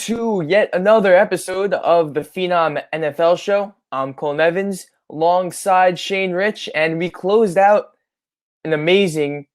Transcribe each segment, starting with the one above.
to yet another episode of the Phenom NFL show. I'm Cole Nevins alongside Shane Rich, and we closed out an amazing,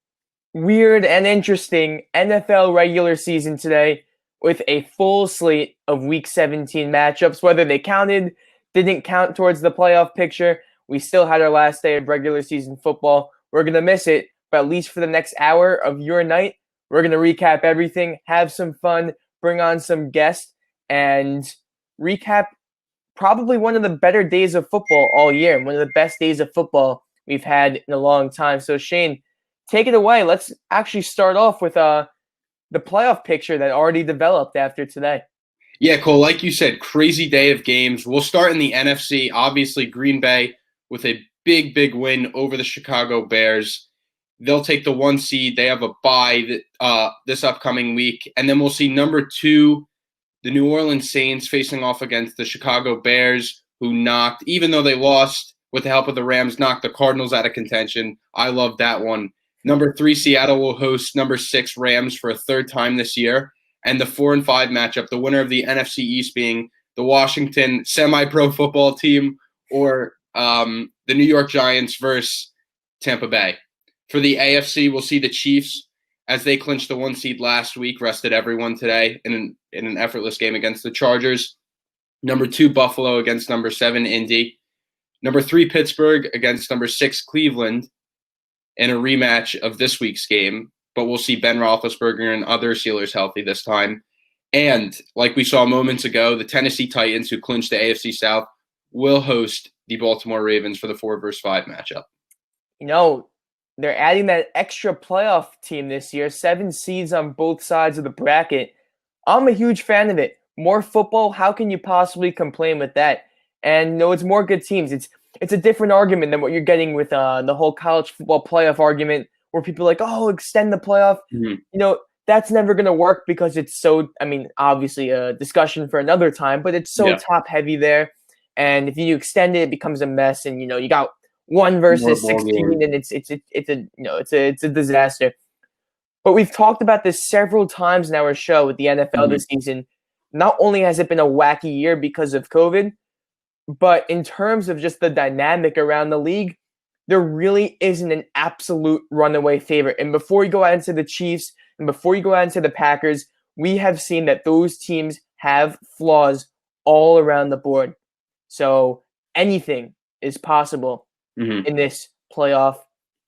weird, and interesting NFL regular season today with a full slate of Week 17 matchups. Whether they counted, didn't count towards the playoff picture, we still had our last day of regular season football. We're going to miss it, but at least for the next hour of your night, we're going to recap everything, have some fun, bring on some guests, and recap probably one of the better days of football all year, one of the best days of football we've had in a long time. So, Shane, take it away. Let's actually start off with the playoff picture that already developed after today. Yeah, Cole, like you said, crazy day of games. We'll start in the NFC. Obviously, Green Bay with a big win over the Chicago Bears. They'll take the 1 seed. They have a bye this upcoming week. And then we'll see number 2, the New Orleans Saints, facing off against the Chicago Bears, who knocked, even though they lost with the help of the Rams, knocked the Cardinals out of contention. I love that one. Number 3, Seattle will host number 6, Rams, for a third time this year. And the 4 and 5 matchup, the winner of the NFC East being the Washington semi-pro football team or the New York Giants versus Tampa Bay. For the AFC, we'll see the Chiefs, as they clinched the 1 seed last week, rested everyone today in an effortless game against the Chargers. Number 2, Buffalo against number 7, Indy. Number 3, Pittsburgh against number 6, Cleveland, in a rematch of this week's game. But we'll see Ben Roethlisberger and other Steelers healthy this time. And like we saw moments ago, the Tennessee Titans, who clinched the AFC South, will host the Baltimore Ravens for the 4 versus 5 matchup. You know, they're adding that extra playoff team this year, 7 seeds on both sides of the bracket. I'm a huge fan of it. More football, how can you possibly complain with that? And no, it's more good teams. It's a different argument than what you're getting with the whole college football playoff argument, where people are like, oh, extend the playoff. Mm-hmm. You know, that's never going to work because it's so, obviously a discussion for another time, but it's so top heavy there. And if you extend it, it becomes a mess. And, you got 1 versus 16, and it's a disaster. But we've talked about this several times in our show with the NFL this season. Not only has it been a wacky year because of COVID, but in terms of just the dynamic around the league, there really isn't an absolute runaway favorite. And before you go out into the Chiefs and before you go out into the Packers, we have seen that those teams have flaws all around the board. So anything is possible in this playoff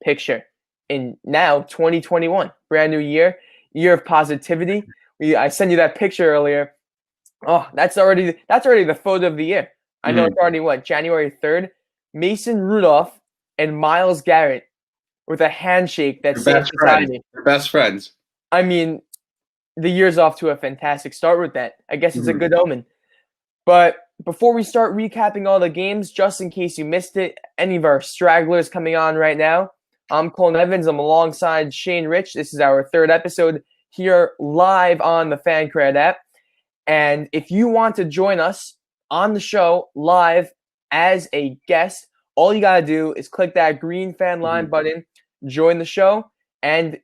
picture. And now, 2021, brand new year of positivity. I sent you that picture earlier. Oh, that's already the photo of the year. I know it's already January 3rd. Mason Rudolph and Myles Garrett with a handshake that saved society. Best friends. I mean, the year's off to a fantastic start with that. I guess it's a good omen. But before we start recapping all the games, just in case you missed it, any of our stragglers coming on right now, I'm Cole Nevins. I'm alongside Shane Rich. This is our 3rd episode here live on the FanCred app. And if you want to join us on the show live as a guest, all you got to do is click that green fan line button, join the show, and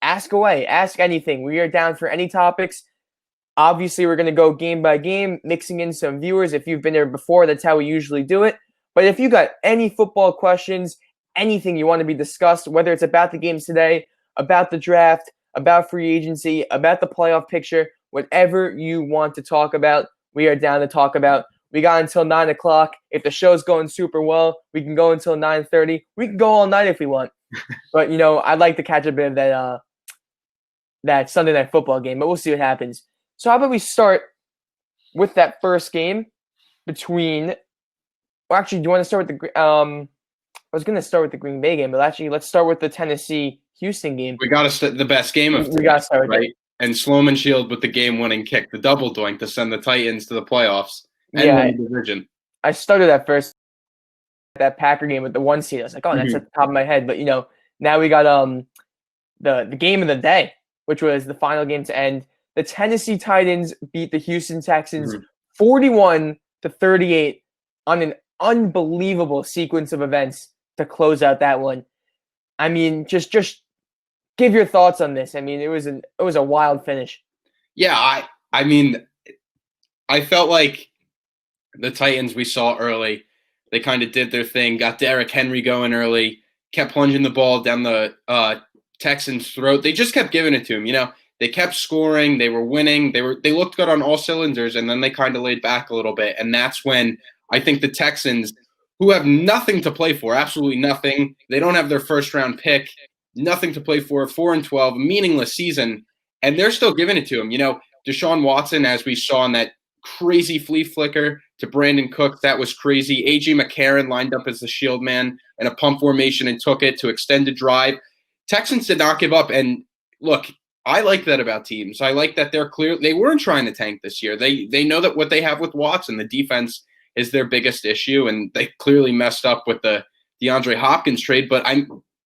ask away. Ask anything. We are down for any topics. Obviously, we're going to go game by game, mixing in some viewers. If you've been there before, that's how we usually do it. But if you got any football questions, anything you want to be discussed, whether it's about the games today, about the draft, about free agency, about the playoff picture, whatever you want to talk about, we are down to talk about. We got until 9 o'clock. If the show's going super well, we can go until 9:30. We can go all night if we want. But, I'd like to catch a bit of that Sunday Night Football game, but we'll see what happens. So how about we start with that first game between – well, actually, do you want to start with the I was going to start with the Green Bay game, but actually let's start with the Tennessee-Houston game. We got to start the best game of we got to start with right? And Sloman Shield with the game-winning kick, the double doink to send the Titans to the playoffs. And the division. I started at first that Packer game with the 1 seed. I was like, oh, that's at the top of my head. But now we got the game of the day, which was the final game to end. The Tennessee Titans beat the Houston Texans 41-38 on an unbelievable sequence of events to close out that one. I mean, just give your thoughts on this. I mean, it was a wild finish. Yeah, I mean, I felt like the Titans we saw early, they kind of did their thing, got Derrick Henry going early, kept plunging the ball down the Texans' throat. They just kept giving it to him. They kept scoring. They were winning. They looked good on all cylinders, and then they kind of laid back a little bit. And that's when I think the Texans, who have nothing to play for, absolutely nothing. They don't have their first round pick, nothing to play for. 4-12, meaningless season, and they're still giving it to him. Deshaun Watson, as we saw in that crazy flea flicker to Brandon Cooks, that was crazy. A.J. McCarron lined up as the shield man in a pump formation and took it to extend a drive. Texans did not give up, and look, I like that about teams. I like that they weren't trying to tank this year. They know that what they have with Watson, the defense, is their biggest issue, and they clearly messed up with the DeAndre Hopkins trade, but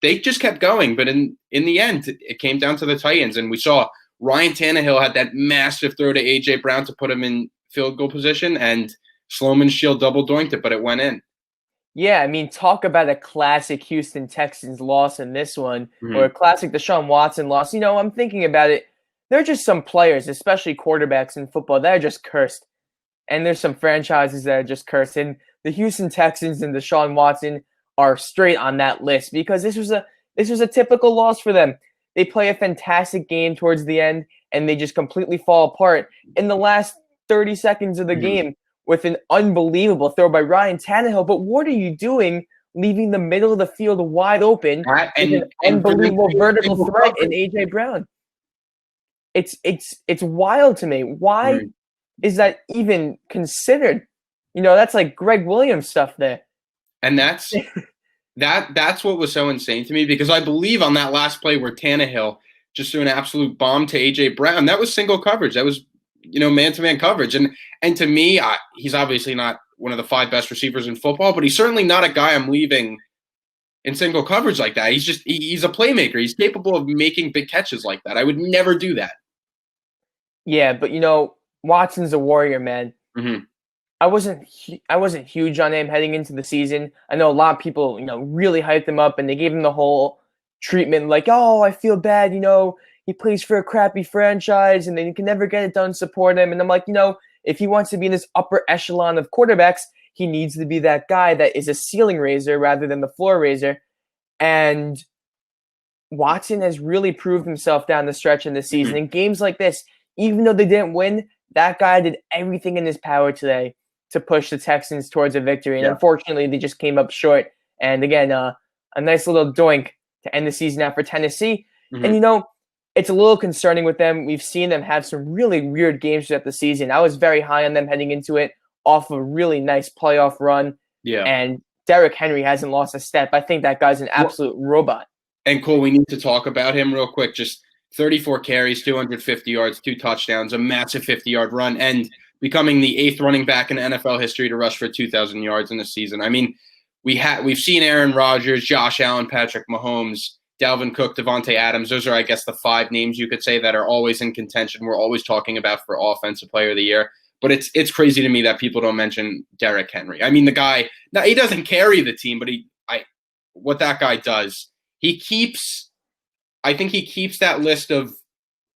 they just kept going. But in the end, it came down to the Titans, and we saw Ryan Tannehill had that massive throw to A.J. Brown to put him in field goal position, and Sloman's shield double doinked it, but it went in. Yeah, I mean, talk about a classic Houston Texans loss in this one, or a classic Deshaun Watson loss. I'm thinking about it. There are just some players, especially quarterbacks in football, that are just cursed. And there's some franchises that are just cursed. And the Houston Texans and Deshaun Watson are straight on that list because this was a typical loss for them. They play a fantastic game towards the end, and they just completely fall apart in the last 30 seconds of the game with an unbelievable throw by Ryan Tannehill. But what are you doing leaving the middle of the field wide open with an unbelievable vertical threat in A.J. Brown? It's wild to me. Why is that even considered? That's like Greg Williams stuff there. And that's what was so insane to me, because I believe on that last play where Tannehill just threw an absolute bomb to A.J. Brown, that was single coverage. That was man-to-man coverage. And to me, he's obviously not one of the 5 best receivers in football, but he's certainly not a guy I'm leaving in single coverage like that. He's a playmaker. He's capable of making big catches like that. I would never do that. Yeah, but Watson's a warrior, man. I wasn't huge on him heading into the season. I know a lot of people, really hyped him up, and they gave him the whole treatment like, oh, I feel bad, he plays for a crappy franchise and then you can never get it done, support him. And I'm like, if he wants to be in this upper echelon of quarterbacks, he needs to be that guy that is a ceiling raiser rather than the floor raiser. And Watson has really proved himself down the stretch in the season. In games like this, even though they didn't win, that guy did everything in his power today to push the Texans towards a victory. And unfortunately, they just came up short. And again, a nice little doink to end the season out for Tennessee. And, it's a little concerning with them. We've seen them have some really weird games throughout the season. I was very high on them heading into it off a really nice playoff run. Yeah. And Derrick Henry hasn't lost a step. I think that guy's an absolute robot. And Cole, we need to talk about him real quick. Just 34 carries, 250 yards, 2 touchdowns, a massive 50-yard run, and becoming the 8th running back in NFL history to rush for 2,000 yards in a season. I mean, we've seen Aaron Rodgers, Josh Allen, Patrick Mahomes, Dalvin Cook, Devontae Adams. Those are, I guess, the 5 names you could say that are always in contention. We're always talking about for Offensive Player of the Year. But it's crazy to me that people don't mention Derrick Henry. I mean, the guy, now he doesn't carry the team, but what that guy does, I think he keeps that list of,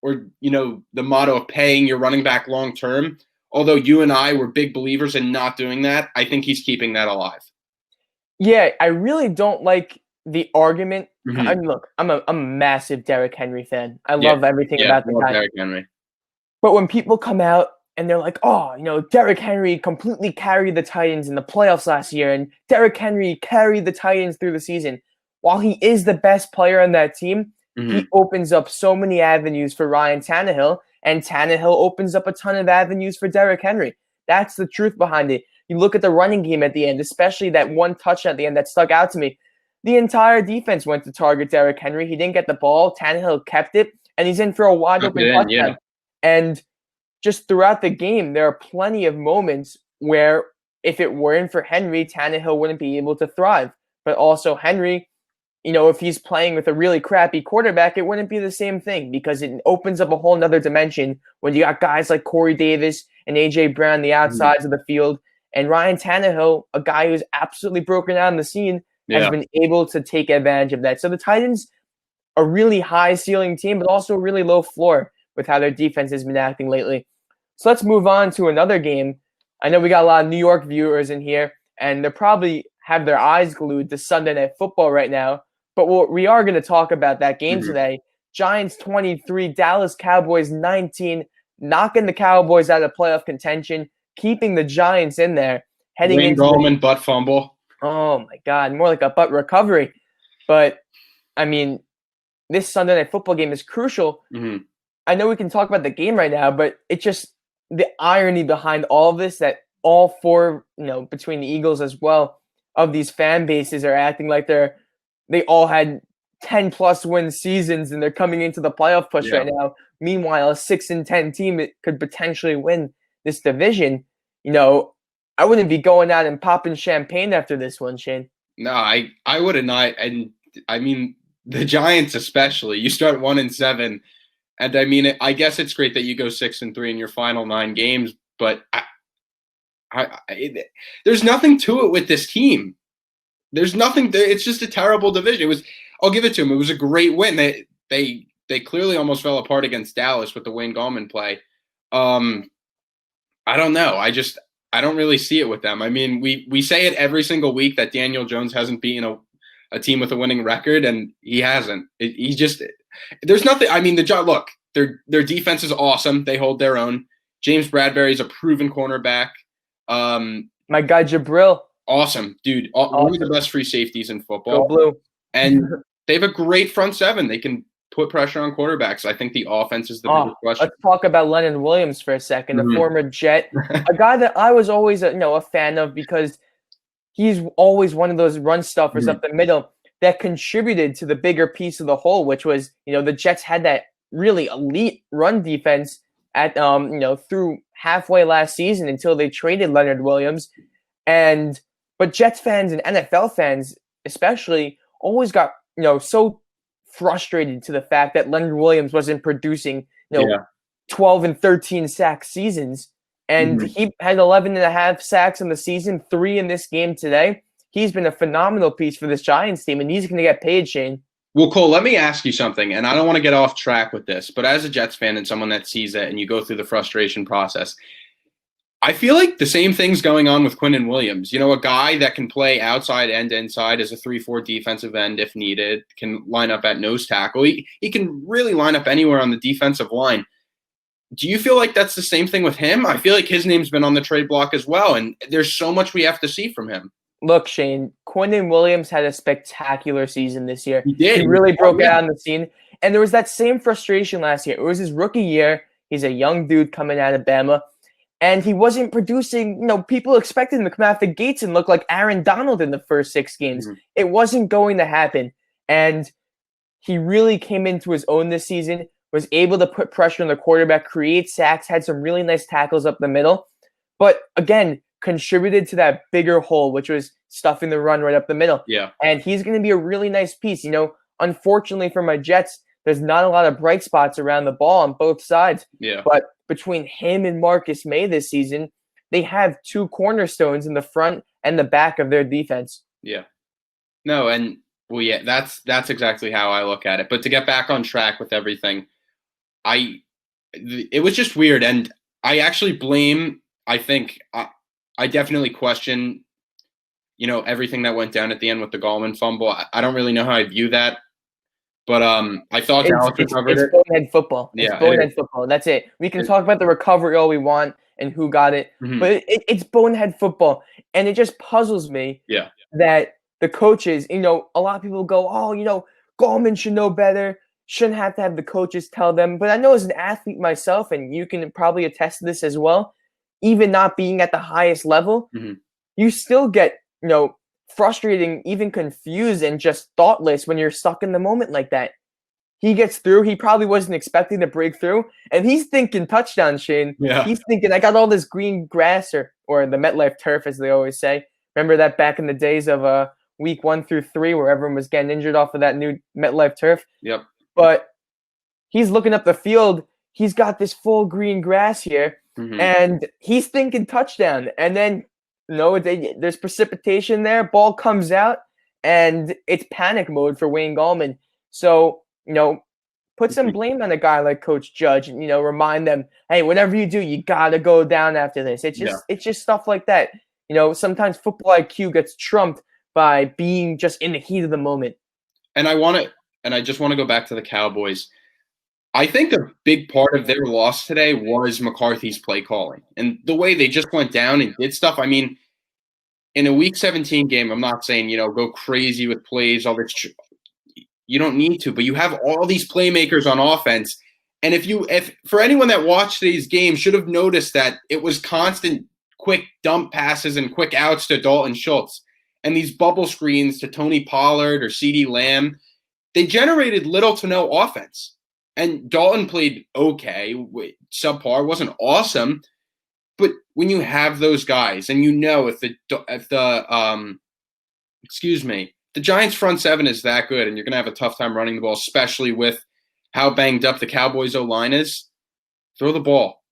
or, the motto of paying your running back long term. Although you and I were big believers in not doing that, I think he's keeping that alive. Yeah, I really don't like the argument. I mean, look, I'm a massive Derrick Henry fan. I love everything about the guy. Derrick Henry. But when people come out and they're like, oh, Derrick Henry completely carried the Titans in the playoffs last year, and Derrick Henry carried the Titans through the season. While he is the best player on that team, he opens up so many avenues for Ryan Tannehill, and Tannehill opens up a ton of avenues for Derrick Henry. That's the truth behind it. You look at the running game at the end, especially that one touchdown at the end that stuck out to me. The entire defense went to target Derrick Henry. He didn't get the ball. Tannehill kept it, and he's in for a wide-open touchdown. Yeah. And just throughout the game, there are plenty of moments where if it weren't for Henry, Tannehill wouldn't be able to thrive. But also Henry, if he's playing with a really crappy quarterback, it wouldn't be the same thing because it opens up a whole nother dimension when you got guys like Corey Davis and A.J. Brown, the outsides of the field, and Ryan Tannehill, a guy who's absolutely broken out on the scene, has been able to take advantage of that. So the Titans, a really high ceiling team, but also a really low floor with how their defense has been acting lately. So let's move on to another game. I know we got a lot of New York viewers in here, and they probably have their eyes glued to Sunday Night Football right now. But we are going to talk about that game today. Giants 23, Dallas Cowboys 19, knocking the Cowboys out of playoff contention, keeping the Giants in there. Heading Wayne into Gallman butt fumble. Oh my God, more like a butt recovery. But I mean, this Sunday Night Football game is crucial. I know we can talk about the game right now, but it's just the irony behind all of this that all four, between the Eagles as well, of these fan bases are acting like they all had 10+ win seasons and they're coming into the playoff push right now. Meanwhile, a 6-10 team could potentially win this division. I wouldn't be going out and popping champagne after this one, Shane. No, I would not. And I mean, the Giants especially. You start 1-7, and I mean, I guess it's great that you go 6-3 in your final 9 games, but there's nothing to it with this team. There's nothing. It's just a terrible division. I'll give it to them. It was a great win. They clearly almost fell apart against Dallas with the Wayne Gallman play. I don't know. I don't really see it with them. I mean, we say it every single week that Daniel Jones hasn't beaten a team with a winning record, and he hasn't. There's nothing. I mean, look, their defense is awesome. They hold their own. James Bradbury's a proven cornerback. My guy Jabril. Awesome, dude. One of the best free safeties in football. Go Blue. And they have a great front seven. They can put pressure on quarterbacks. I think the offense is the biggest question. Let's talk about Leonard Williams for a second, a former Jet, a guy that I was always a fan of because he's always one of those run stuffers up the middle that contributed to the bigger piece of the whole, which was the Jets had that really elite run defense at through halfway last season until they traded Leonard Williams. But Jets fans and NFL fans especially always got so frustrated to the fact that Leonard Williams wasn't producing 12 and 13 sack seasons, and he had 11.5 sacks in the season, 3 in this game today. He's been a phenomenal piece for this Giants team, and he's going to get paid, Shane. Well, Cole, let me ask you something, and I don't want to get off track with this, but as a Jets fan and someone that sees it and you go through the frustration process, I feel like the same thing's going on with Quinnen Williams. A guy that can play outside and inside as a 3-4 defensive end if needed, can line up at nose tackle. He can really line up anywhere on the defensive line. Do you feel like that's the same thing with him? I feel like his name's been on the trade block as well, and there's so much we have to see from him. Look, Shane, Quinnen Williams had a spectacular season this year. He did. He really broke out on the scene. And there was that same frustration last year. It was his rookie year. He's a young dude coming out of Bama. And he wasn't producing, people expected him to come out the gates and look like Aaron Donald in the first 6 games. It wasn't going to happen. And he really came into his own this season, was able to put pressure on the quarterback, create sacks, had some really nice tackles up the middle. But again, contributed to that bigger hole, which was stuffing the run right up the middle. Yeah. And he's going to be a really nice piece. Unfortunately for my Jets, there's not a lot of bright spots around the ball on both sides. Yeah. But between him and Marcus May this season, they have 2 cornerstones in the front and the back of their defense. Yeah. No, and that's exactly how I look at it. But to get back on track with everything, it was just weird, and I actually blame. I think I definitely question, everything that went down at the end with the Gallman fumble. I don't really know how I view that. But I thought Dallas recovered it. It's bonehead football. It's bonehead football. That's it. We can talk about the recovery all we want and who got it, but it's bonehead football. And it just puzzles me that the coaches, a lot of people go, Gallman should know better, shouldn't have to have the coaches tell them. But I know as an athlete myself, and you can probably attest to this as well, even not being at the highest level, you still get, frustrating, even confused and just thoughtless when you're stuck in the moment like that. He gets through. He probably wasn't expecting to break through. And he's thinking touchdown, Shane. Yeah. He's thinking, I got all this green grass or the MetLife turf, as they always say. Remember that back in the days of week 1 through 3 where everyone was getting injured off of that new MetLife turf? Yep. But he's looking up the field. He's got this full green grass here. And he's thinking touchdown. And then there's precipitation there. Ball comes out, and it's panic mode for Wayne Gallman. So, put some blame on a guy like Coach Judge and, remind them, hey, whatever you do, you got to go down after this. It's just stuff like that. Sometimes football IQ gets trumped by being just in the heat of the moment. And I just want to go back to the Cowboys. I think a big part of their loss today was McCarthy's play calling and the way they just went down and did stuff. I mean, in a Week 17 game, I'm not saying, go crazy with plays, all this. You don't need to, but you have all these playmakers on offense. And if for anyone that watched these games should have noticed that it was constant quick dump passes and quick outs to Dalton Schultz and these bubble screens to Tony Pollard or CeeDee Lamb, they generated little to no offense. And Dalton played okay, subpar, wasn't awesome. But when you have those guys, and if the Giants front seven is that good, and you're going to have a tough time running the ball, especially with how banged up the Cowboys O-line is, throw the ball.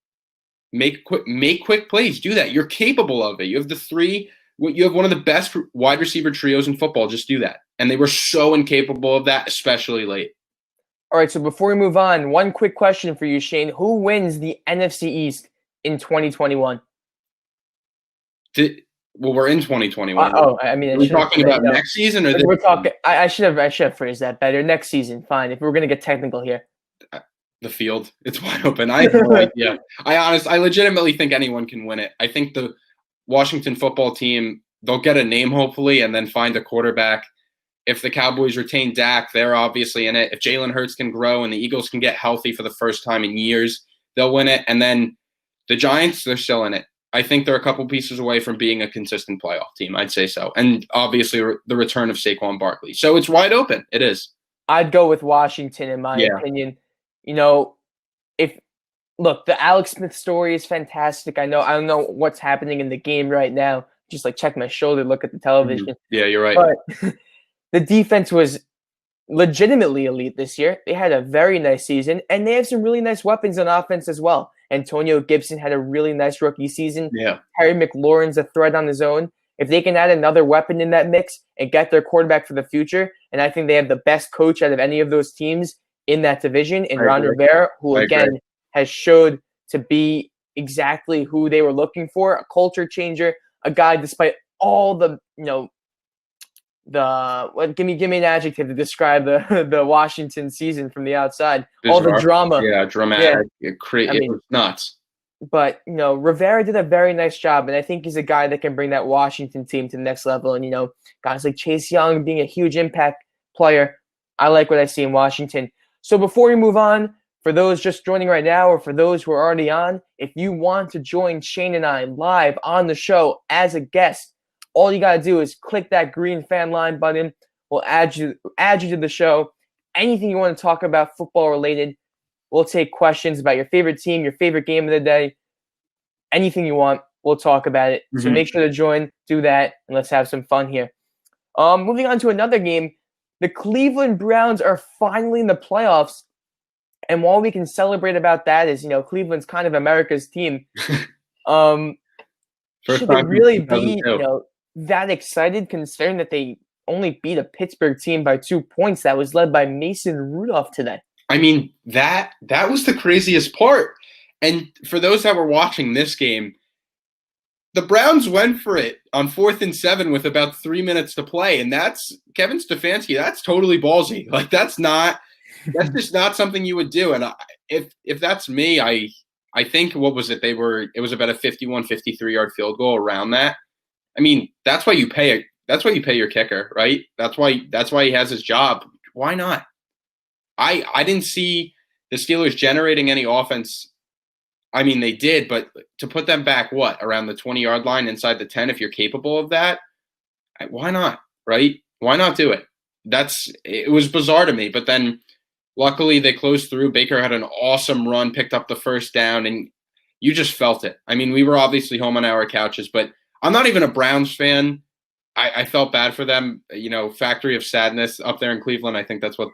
Make quick plays. Do that. You're capable of it. You have one of the best wide receiver trios in football. Just do that. And they were so incapable of that, especially late. All right, so before we move on, one quick question for you, Shane. Who wins the NFC East in 2021? We're in 2021. Are we talking about next season or this? We're talking. I should have phrased that better. Next season, fine. If we're gonna get technical here, the field, it's wide open. I have no idea. I legitimately think anyone can win it. I think the Washington football team, they'll get a name hopefully, and then find a quarterback. If the Cowboys retain Dak, they're obviously in it. If Jalen Hurts can grow and the Eagles can get healthy for the first time in years, they'll win it. And then the Giants, they're still in it. I think they're a couple pieces away from being a consistent playoff team. I'd say so. And obviously the return of Saquon Barkley. So it's wide open. It is. I'd go with Washington in my opinion. The Alex Smith story is fantastic. I don't know what's happening in the game right now. Just check my shoulder, look at the television. Mm-hmm. Yeah, you're right. But the defense was legitimately elite this year. They had a very nice season, and they have some really nice weapons on offense as well. Antonio Gibson had a really nice rookie season. Yeah. Terry McLaurin's a threat on his own. If they can add another weapon in that mix and get their quarterback for the future, and I think they have the best coach out of any of those teams in that division, in Ron Rivera, who again has showed to be exactly who they were looking for, a culture changer, a guy despite all the give me an adjective to describe the Washington season from the outside. All the drama. Yeah, dramatic. Yeah. It was nuts. But, Rivera did a very nice job, and I think he's a guy that can bring that Washington team to the next level. And, guys like Chase Young being a huge impact player, I like what I see in Washington. So before we move on, for those just joining right now or for those who are already on, if you want to join Shane and I live on the show as a guest, all you got to do is click that green fan line button. We'll add you to the show. Anything you want to talk about football related, we'll take questions about your favorite team, your favorite game of the day. Anything you want, we'll talk about it. Mm-hmm. So make sure to join, do that, and let's have some fun here. Moving on to another game, the Cleveland Browns are finally in the playoffs. And while we can celebrate about that is, Cleveland's kind of America's team. Should they really be, that excited considering that they only beat a Pittsburgh team by 2 points that was led by Mason Rudolph today? I mean, that was the craziest part. And for those that were watching this game, the Browns went for it on 4th and 7 with about 3 minutes to play. And that's Kevin Stefanski. That's totally ballsy. That's just not something you would do. And if that's me, I think, what was it? It was about a 51, 53-yard field goal around that. I mean, that's why you pay your kicker, right? That's why he has his job. Why not? I didn't see the Steelers generating any offense. I mean, they did, but to put them back, around the 20-yard line inside the 10, if you're capable of that, why not, right? Why not do it? It was bizarre to me, but then luckily they closed through. Baker had an awesome run, picked up the first down, and you just felt it. I mean, we were obviously home on our couches, but I'm not even a Browns fan. I felt bad for them, factory of sadness up there in Cleveland. I think that's what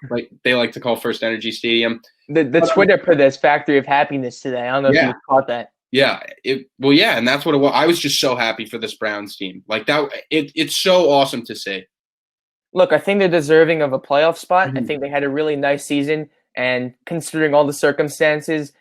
they like to call First Energy Stadium. The Twitter put this factory of happiness today. I don't know if you caught that. Yeah. And that's what it was. I was just so happy for this Browns team. It's so awesome to see. Look, I think they're deserving of a playoff spot. Mm-hmm. I think they had a really nice season. And considering all the circumstances,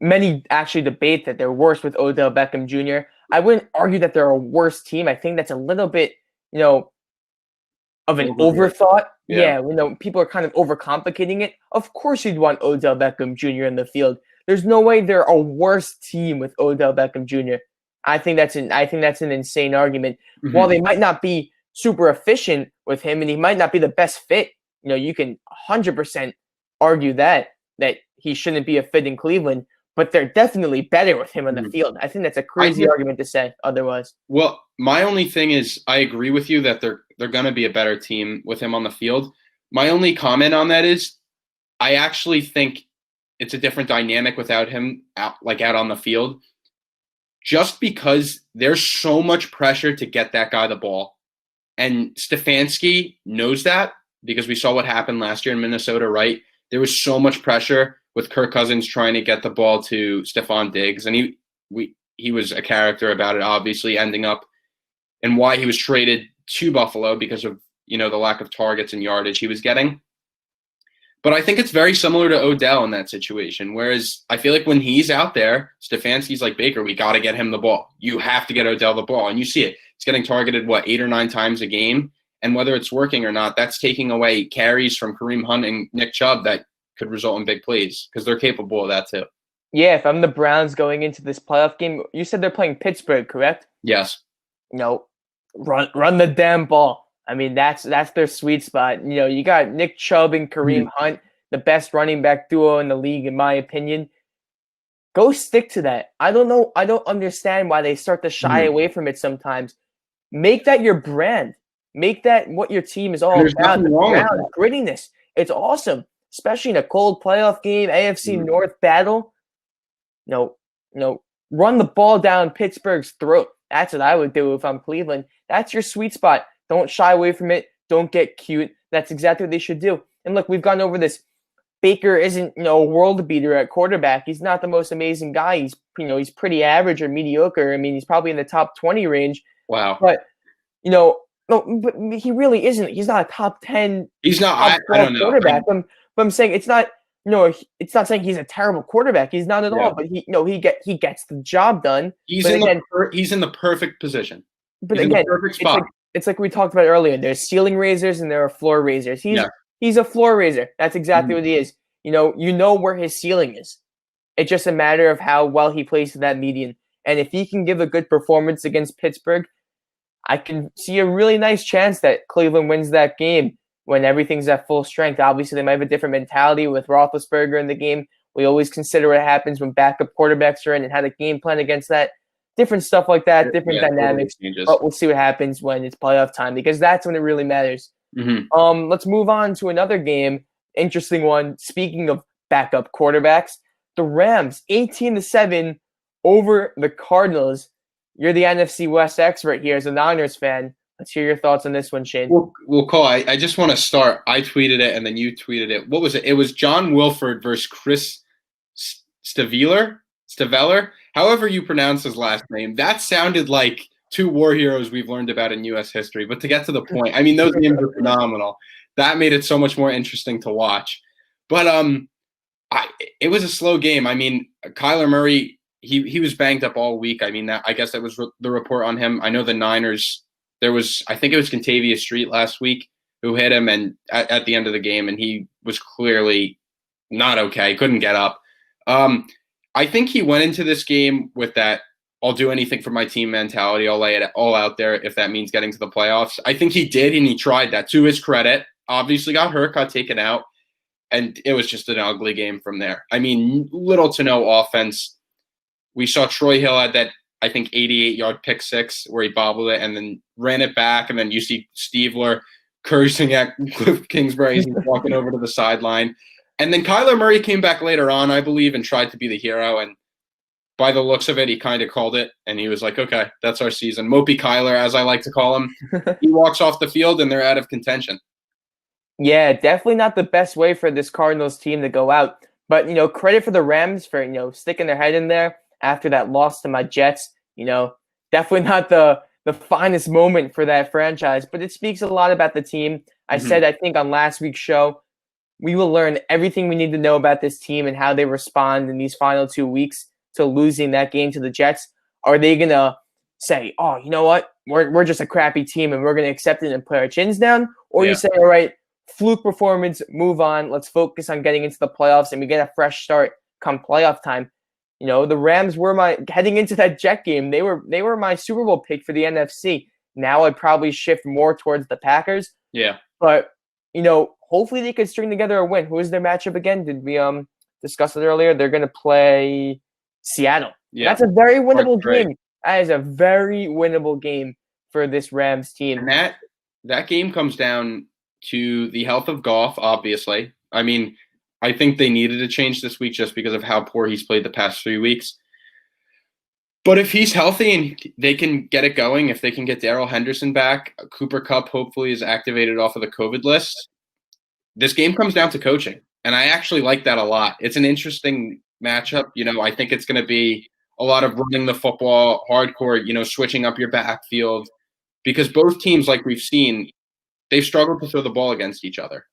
many actually debate that they're worse with Odell Beckham Jr. I wouldn't argue that they're a worse team. I think that's a little bit, of an overthought. Yeah. People are kind of overcomplicating it. Of course you'd want Odell Beckham Jr. in the field. There's no way they're a worse team with Odell Beckham Jr. I think that's an insane argument. Mm-hmm. While they might not be super efficient with him and he might not be the best fit, you can 100% argue that he shouldn't be a fit in Cleveland, but they're definitely better with him on the field. I think that's a crazy argument to say otherwise. Well, my only thing is I agree with you that they're going to be a better team with him on the field. My only comment on that is I actually think it's a different dynamic without him out on the field, just because there's so much pressure to get that guy the ball. And Stefanski knows that because we saw what happened last year in Minnesota, right? There was so much pressure with Kirk Cousins trying to get the ball to Stephon Diggs, and he was a character about it, obviously, ending up and why he was traded to Buffalo because of the lack of targets and yardage he was getting. But I think it's very similar to Odell in that situation, whereas I feel like when he's out there, Stefanski's like, Baker, we got to get him the ball. You have to get Odell the ball, and you see it. He's getting targeted, 8 or 9 times a game, and whether it's working or not, that's taking away carries from Kareem Hunt and Nick Chubb that could result in big plays because they're capable of that too. Yeah, if I'm the Browns going into this playoff game, you said they're playing Pittsburgh, correct? Yes. Run the damn ball. I mean, that's their sweet spot. You got Nick Chubb and Kareem Hunt, the best running back duo in the league, in my opinion. Go stick to that. I don't know. I don't understand why they start to shy away from it sometimes. Make that your brand. Make that what your team is all about. The ground, grittiness. It's awesome, especially in a cold playoff game, AFC North battle. Run the ball down Pittsburgh's throat. That's what I would do if I'm Cleveland. That's your sweet spot. Don't shy away from it. Don't get cute. That's exactly what they should do. And look, we've gone over this. Baker isn't, a world beater at quarterback. He's not the most amazing guy. He's, he's pretty average or mediocre. I mean, he's probably in the top 20 range. Wow. But, no, but he really isn't. He's not a top 10. He's not. I don't know. Quarterback. But I'm saying it's not. It's not saying he's a terrible quarterback. He's not at all. But he gets the job done. He's in the perfect position. But again, perfect spot. It's like we talked about earlier. There's ceiling raisers and there are floor raisers. He's a floor raiser. That's exactly what he is. You know where his ceiling is. It's just a matter of how well he plays to that median. And if he can give a good performance against Pittsburgh, I can see a really nice chance that Cleveland wins that game when everything's at full strength. Obviously, they might have a different mentality with Roethlisberger in the game. We always consider what happens when backup quarterbacks are in and how to game plan against that. Different stuff like that, different dynamics. But we'll see what happens when it's playoff time because that's when it really matters. Let's move on to another game. Interesting one. Speaking of backup quarterbacks, the Rams 18-7 over the Cardinals. You're the NFC West expert here as a Niners fan. Let's hear your thoughts on this one, Shane. Well, Cole, I just want to start. I tweeted it, and then you tweeted it. What was it? It was John Wilford versus Chris Staveler, however you pronounce his last name. That sounded like two war heroes we've learned about in U.S. history. But to get to the point, I mean, those games are phenomenal. That made it so much more interesting to watch. But it was a slow game. I mean, Kyler Murray, he was banged up all week. I mean, I guess that was the report on him. I know the Niners. I think it was Contavious Street last week who hit him and at the end of the game, and he was clearly not okay, couldn't get up. I think he went into this game with that I'll do anything for my team mentality. I'll lay it all out there if that means getting to the playoffs. I think he did, and he tried that to his credit. Obviously got hurt, got taken out, and it was just an ugly game from there. I mean, little to no offense. We saw Troy Hill had that, I think, 88-yard pick six where he bobbled it and then ran it back, and then you see Stiefler cursing at Cliff Kingsbury as he's walking over to the sideline. And then Kyler Murray came back later on, I believe, and tried to be the hero, and by the looks of it, he kind of called it, and he was like, okay, that's our season. Mopey Kyler, as I like to call him. He walks off the field, and they're out of contention. Yeah, definitely not the best way for this Cardinals team to go out. But, credit for the Rams for, sticking their head in there after that loss to my Jets. Definitely not the finest moment for that franchise, but it speaks a lot about the team. I said, I think, on last week's show, we will learn everything we need to know about this team and how they respond in these final 2 weeks to losing that game to the Jets. Are they going to say, oh, you know what? We're just a crappy team and we're going to accept it and put our chins down? Or you say, all right, fluke performance, move on. Let's focus on getting into the playoffs and we get a fresh start come playoff time. You know, the Rams were heading into that Jet game. They were my Super Bowl pick for the NFC. Now I'd probably shift more towards the Packers. Yeah. But, you know, hopefully they could string together a win. Who is their matchup again? Did we discuss it earlier? They're going to play Seattle. Yeah. That's a very winnable game. That is a very winnable game for this Rams team. And that game comes down to the health of Goff, obviously. I mean, I think they needed a change this week just because of how poor he's played the past 3 weeks. But if he's healthy and they can get it going, if they can get Darrell Henderson back, Cooper Kupp hopefully is activated off of the COVID list, this game comes down to coaching. And I actually like that a lot. It's an interesting matchup. You know, I think it's going to be a lot of running the football, hardcore, you know, switching up your backfield. Because both teams, like we've seen, they've struggled to throw the ball against each other.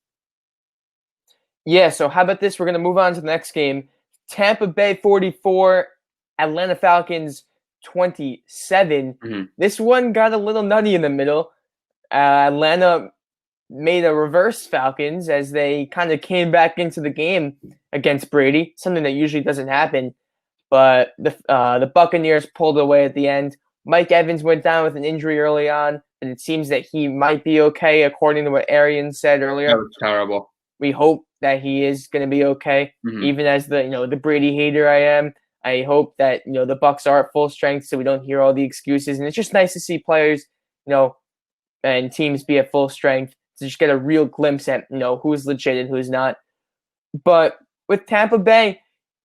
Yeah, so how about this? We're going to move on to the next game. Tampa Bay 44, Atlanta Falcons 27. Mm-hmm. This one got a little nutty in the middle. Atlanta made a reverse Falcons as they kind of came back into the game against Brady, something that usually doesn't happen. But the Buccaneers pulled away at the end. Mike Evans went down with an injury early on, and it seems that he might be okay, according to what Arian said earlier. That was terrible. We hope that he is going to be okay, even as the Brady hater I am. I hope that the Bucs are at full strength, so we don't hear all the excuses. And it's just nice to see players, and teams be at full strength to just get a real glimpse at who's legit and who's not. But with Tampa Bay,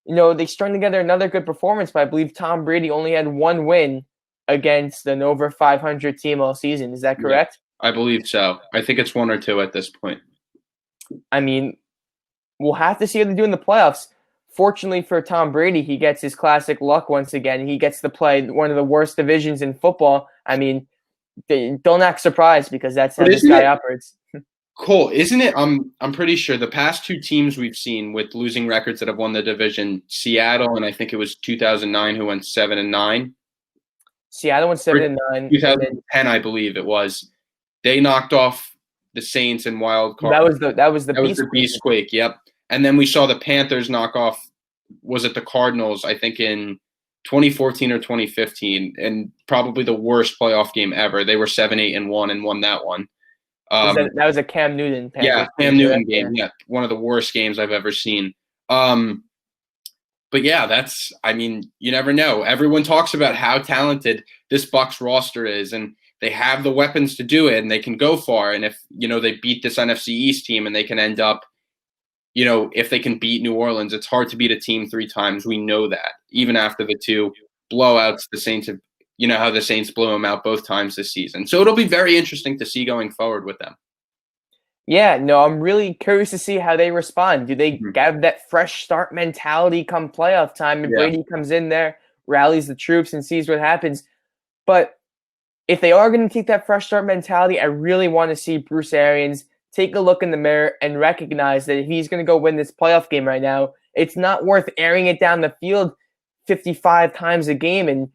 they strung together another good performance. But I believe Tom Brady only had one win against an over 500 team all season. Is that correct? Yeah, I believe so. I think it's 1 or 2 at this point. I mean, we'll have to see how they do in the playoffs. Fortunately for Tom Brady, he gets his classic luck once again. He gets to play one of the worst divisions in football. I mean, don't act surprised because that's how this guy operates. Cool, isn't it? I'm pretty sure the past 2 teams we've seen with losing records that have won the division, Seattle and I think it was 2009 who went 7-9. Seattle went 7-9. 2010, I believe it was. They knocked off the Saints in wild card. That was the Beastquake. Yep. And then we saw the Panthers knock off. Was it the Cardinals? I think in 2014 or 2015, and probably the worst playoff game ever. They were 7-8-1 and won that one. That was a Cam Newton. Panthers Cam Newton game. Yeah, one of the worst games I've ever seen. But yeah, you never know. Everyone talks about how talented this Bucs roster is, and they have the weapons to do it, and they can go far. And if, they beat this NFC East team and they can end up, if they can beat New Orleans, it's hard to beat a team 3 times. We know that. Even after the 2 blowouts, the Saints have, how the Saints blew them out both times this season. So it'll be very interesting to see going forward with them. Yeah, no, I'm really curious to see how they respond. Do they have that fresh start mentality come playoff time and Brady comes in there, rallies the troops and sees what happens? But if they are going to take that fresh start mentality, I really want to see Bruce Arians take a look in the mirror and recognize that if he's going to go win this playoff game right now, it's not worth airing it down the field 55 times a game and,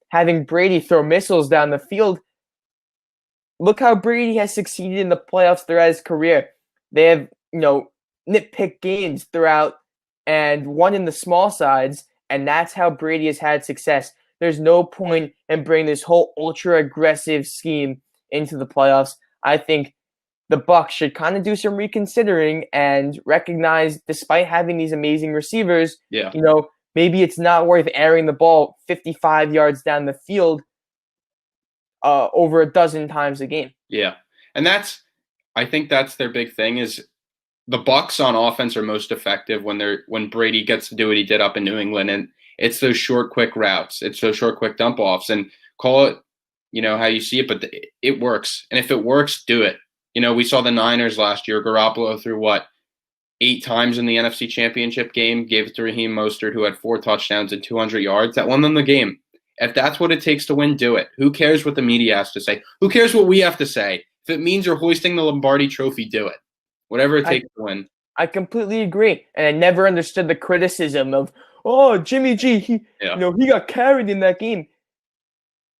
having Brady throw missiles down the field. Look how Brady has succeeded in the playoffs throughout his career. They have, nitpick games throughout and won in the small sides, and that's how Brady has had success. There's no point in bringing this whole ultra-aggressive scheme into the playoffs. I think the Bucs should kind of do some reconsidering and recognize, despite having these amazing receivers, maybe it's not worth airing the ball 55 yards down the field over a dozen times a game. Yeah. And I think that's their big thing is the Bucs on offense are most effective when Brady gets to do what he did up in New England. And it's those short, quick routes. It's those short, quick dump offs, and call it, how you see it, but it works. And if it works, do it. We saw the Niners last year. Garoppolo threw 8 times in the NFC Championship game, gave it to Raheem Mostert, who had 4 touchdowns and 200 yards. That won them the game. If that's what it takes to win, do it. Who cares what the media has to say? Who cares what we have to say? If it means you're hoisting the Lombardi Trophy, do it. Whatever it takes to win. I completely agree, and I never understood the criticism of, oh, Jimmy G, he got carried in that game.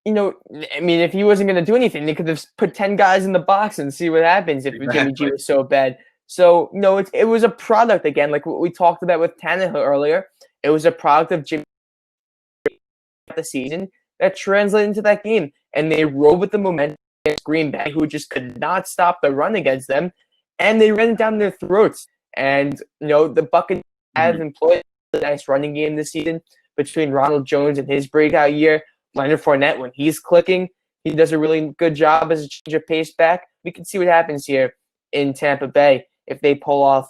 I mean, if he wasn't going to do anything, they could have put 10 guys in the box and see what happens if Jimmy G was so bad. So, it was a product, again, like what we talked about with Tannehill earlier. It was a product of Jimmy the season that translated into that game. And they rode with the momentum against Green Bay, who just could not stop the run against them. And they ran it down their throats. And, the Buccaneers have employed a nice running game this season between Ronald Jones and his breakout year. Leonard Fournette, when he's clicking, he does a really good job as a change of pace back. We can see what happens here in Tampa Bay if they pull off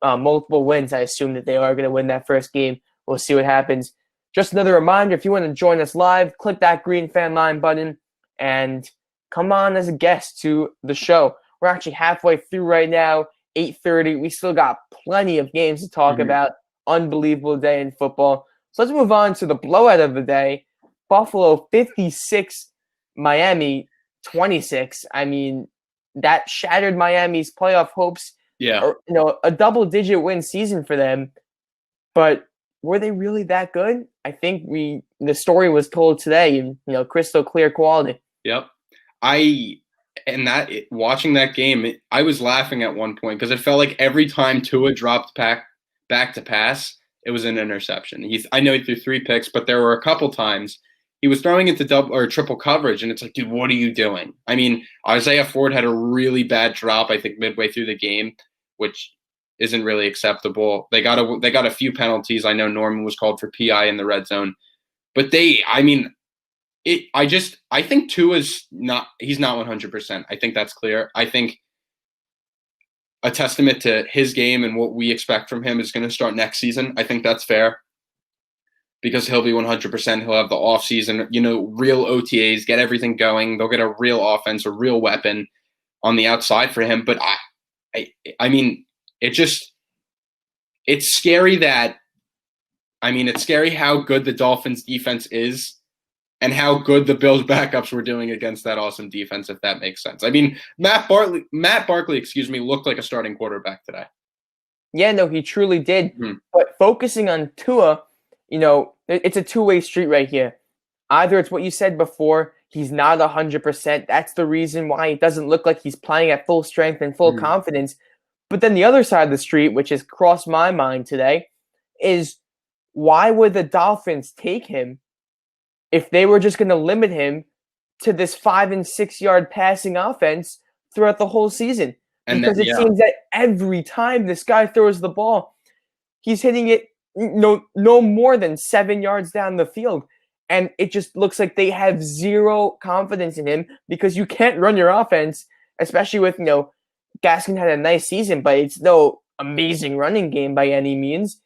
multiple wins. I assume that they are going to win that first game. We'll see what happens. Just another reminder, if you want to join us live, click that green fan line button and come on as a guest to the show. We're actually halfway through right now, 8:30. We still got plenty of games to talk about. Unbelievable day in football. So let's move on to the blowout of the day. Buffalo 56, Miami 26. I mean, that shattered Miami's playoff hopes. Yeah. A double-digit win season for them. But were they really that good? I think the story was told today, crystal clear quality. Yep. Watching that game, I was laughing at one point because it felt like every time Tua dropped back to pass, it was an interception. I know he threw 3 picks, but there were a couple times he was throwing into double or triple coverage, and it's like, dude, what are you doing? I mean, Isaiah Ford had a really bad drop, I think, midway through the game, which isn't really acceptable. They got a few penalties. I know Norman was called for PI in the red zone, but I think Tua's not. He's not 100%. I think that's clear. I think a testament to his game and what we expect from him is going to start next season. I think that's fair. Because he'll be 100%. He'll have the offseason, real OTAs, get everything going. They'll get a real offense, a real weapon on the outside for him. But I mean, it's scary it's scary how good the Dolphins defense is and how good the Bills backups were doing against that awesome defense, if that makes sense. I mean, Matt Barkley, looked like a starting quarterback today. Yeah, no, he truly did. But focusing on Tua, it's a two-way street right here. Either it's what you said before, he's not 100%. That's the reason why it doesn't look like he's playing at full strength and full confidence. But then the other side of the street, which has crossed my mind today, is why would the Dolphins take him if they were just going to limit him to this 5 and 6 yard passing offense throughout the whole season? Because it seems that every time this guy throws the ball, he's hitting it no more than 7 yards down the field. And it just looks like they have zero confidence in him because you can't run your offense, especially with, Gaskin had a nice season, but it's no amazing running game by any means.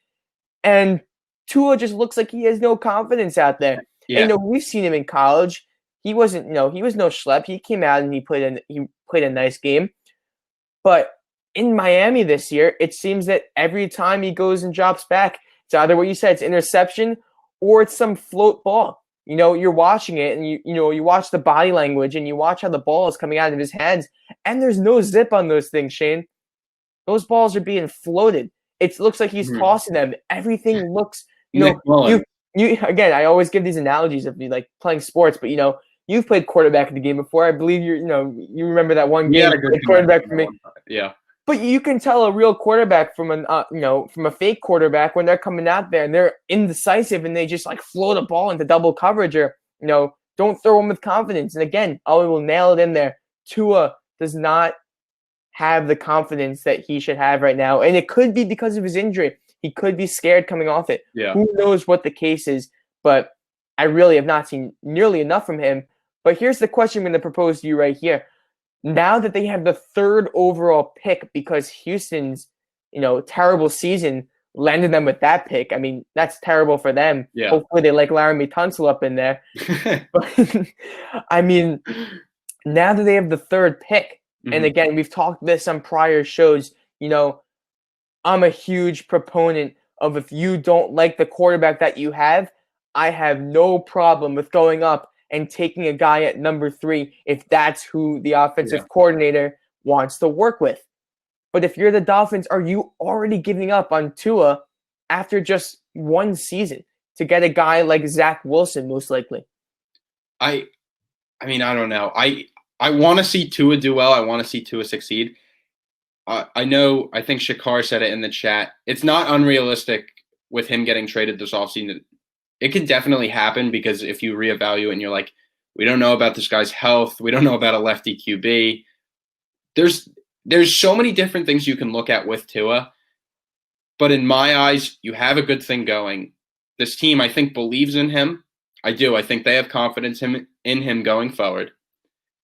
And Tua just looks like he has no confidence out there. Yeah. And, we've seen him in college. He wasn't, he was no schlep. He came out and he played a nice game. But in Miami this year, it seems that every time he goes and drops back, it's either what you said, it's interception or it's some float ball. You're watching it and you watch the body language and you watch how the ball is coming out of his hands, and there's no zip on those things, Shane. Those balls are being floated. It looks like he's tossing them. Everything looks, you again, I always give these analogies of like playing sports, but you've played quarterback in the game before. I believe you remember that one game you played quarterback for me. Yeah. But you can tell a real quarterback from from a fake quarterback when they're coming out there and they're indecisive and they just like float a ball into double coverage or don't throw them with confidence. And again, Ollie will nail it in there. Tua does not have the confidence that he should have right now, and it could be because of his injury. He could be scared coming off it. Yeah. Who knows what the case is? But I really have not seen nearly enough from him. But here's the question I'm going to propose to you right here. Now that they have the 3rd overall pick because Houston's, terrible season landed them with that pick. I mean, that's terrible for them. Yeah. Hopefully they like Laramie Tunsil up in there. But, I mean, now that they have the 3rd pick, and again, we've talked this on prior shows, I'm a huge proponent of if you don't like the quarterback that you have, I have no problem with going up and taking a guy at number 3 if that's who the offensive coordinator wants to work with. But if you're the Dolphins, are you already giving up on Tua after just one season to get a guy like Zach Wilson, most likely? I mean, I don't know. I want to see Tua do well. I want to see Tua succeed. I know, I think Shakar said it in the chat. It's not unrealistic with him getting traded this offseason. It can definitely happen because if you reevaluate and you're like, we don't know about this guy's health. We don't know about a lefty QB. There's so many different things you can look at with Tua. But in my eyes, you have a good thing going. This team, I think, believes in him. I do. I think they have confidence in him going forward.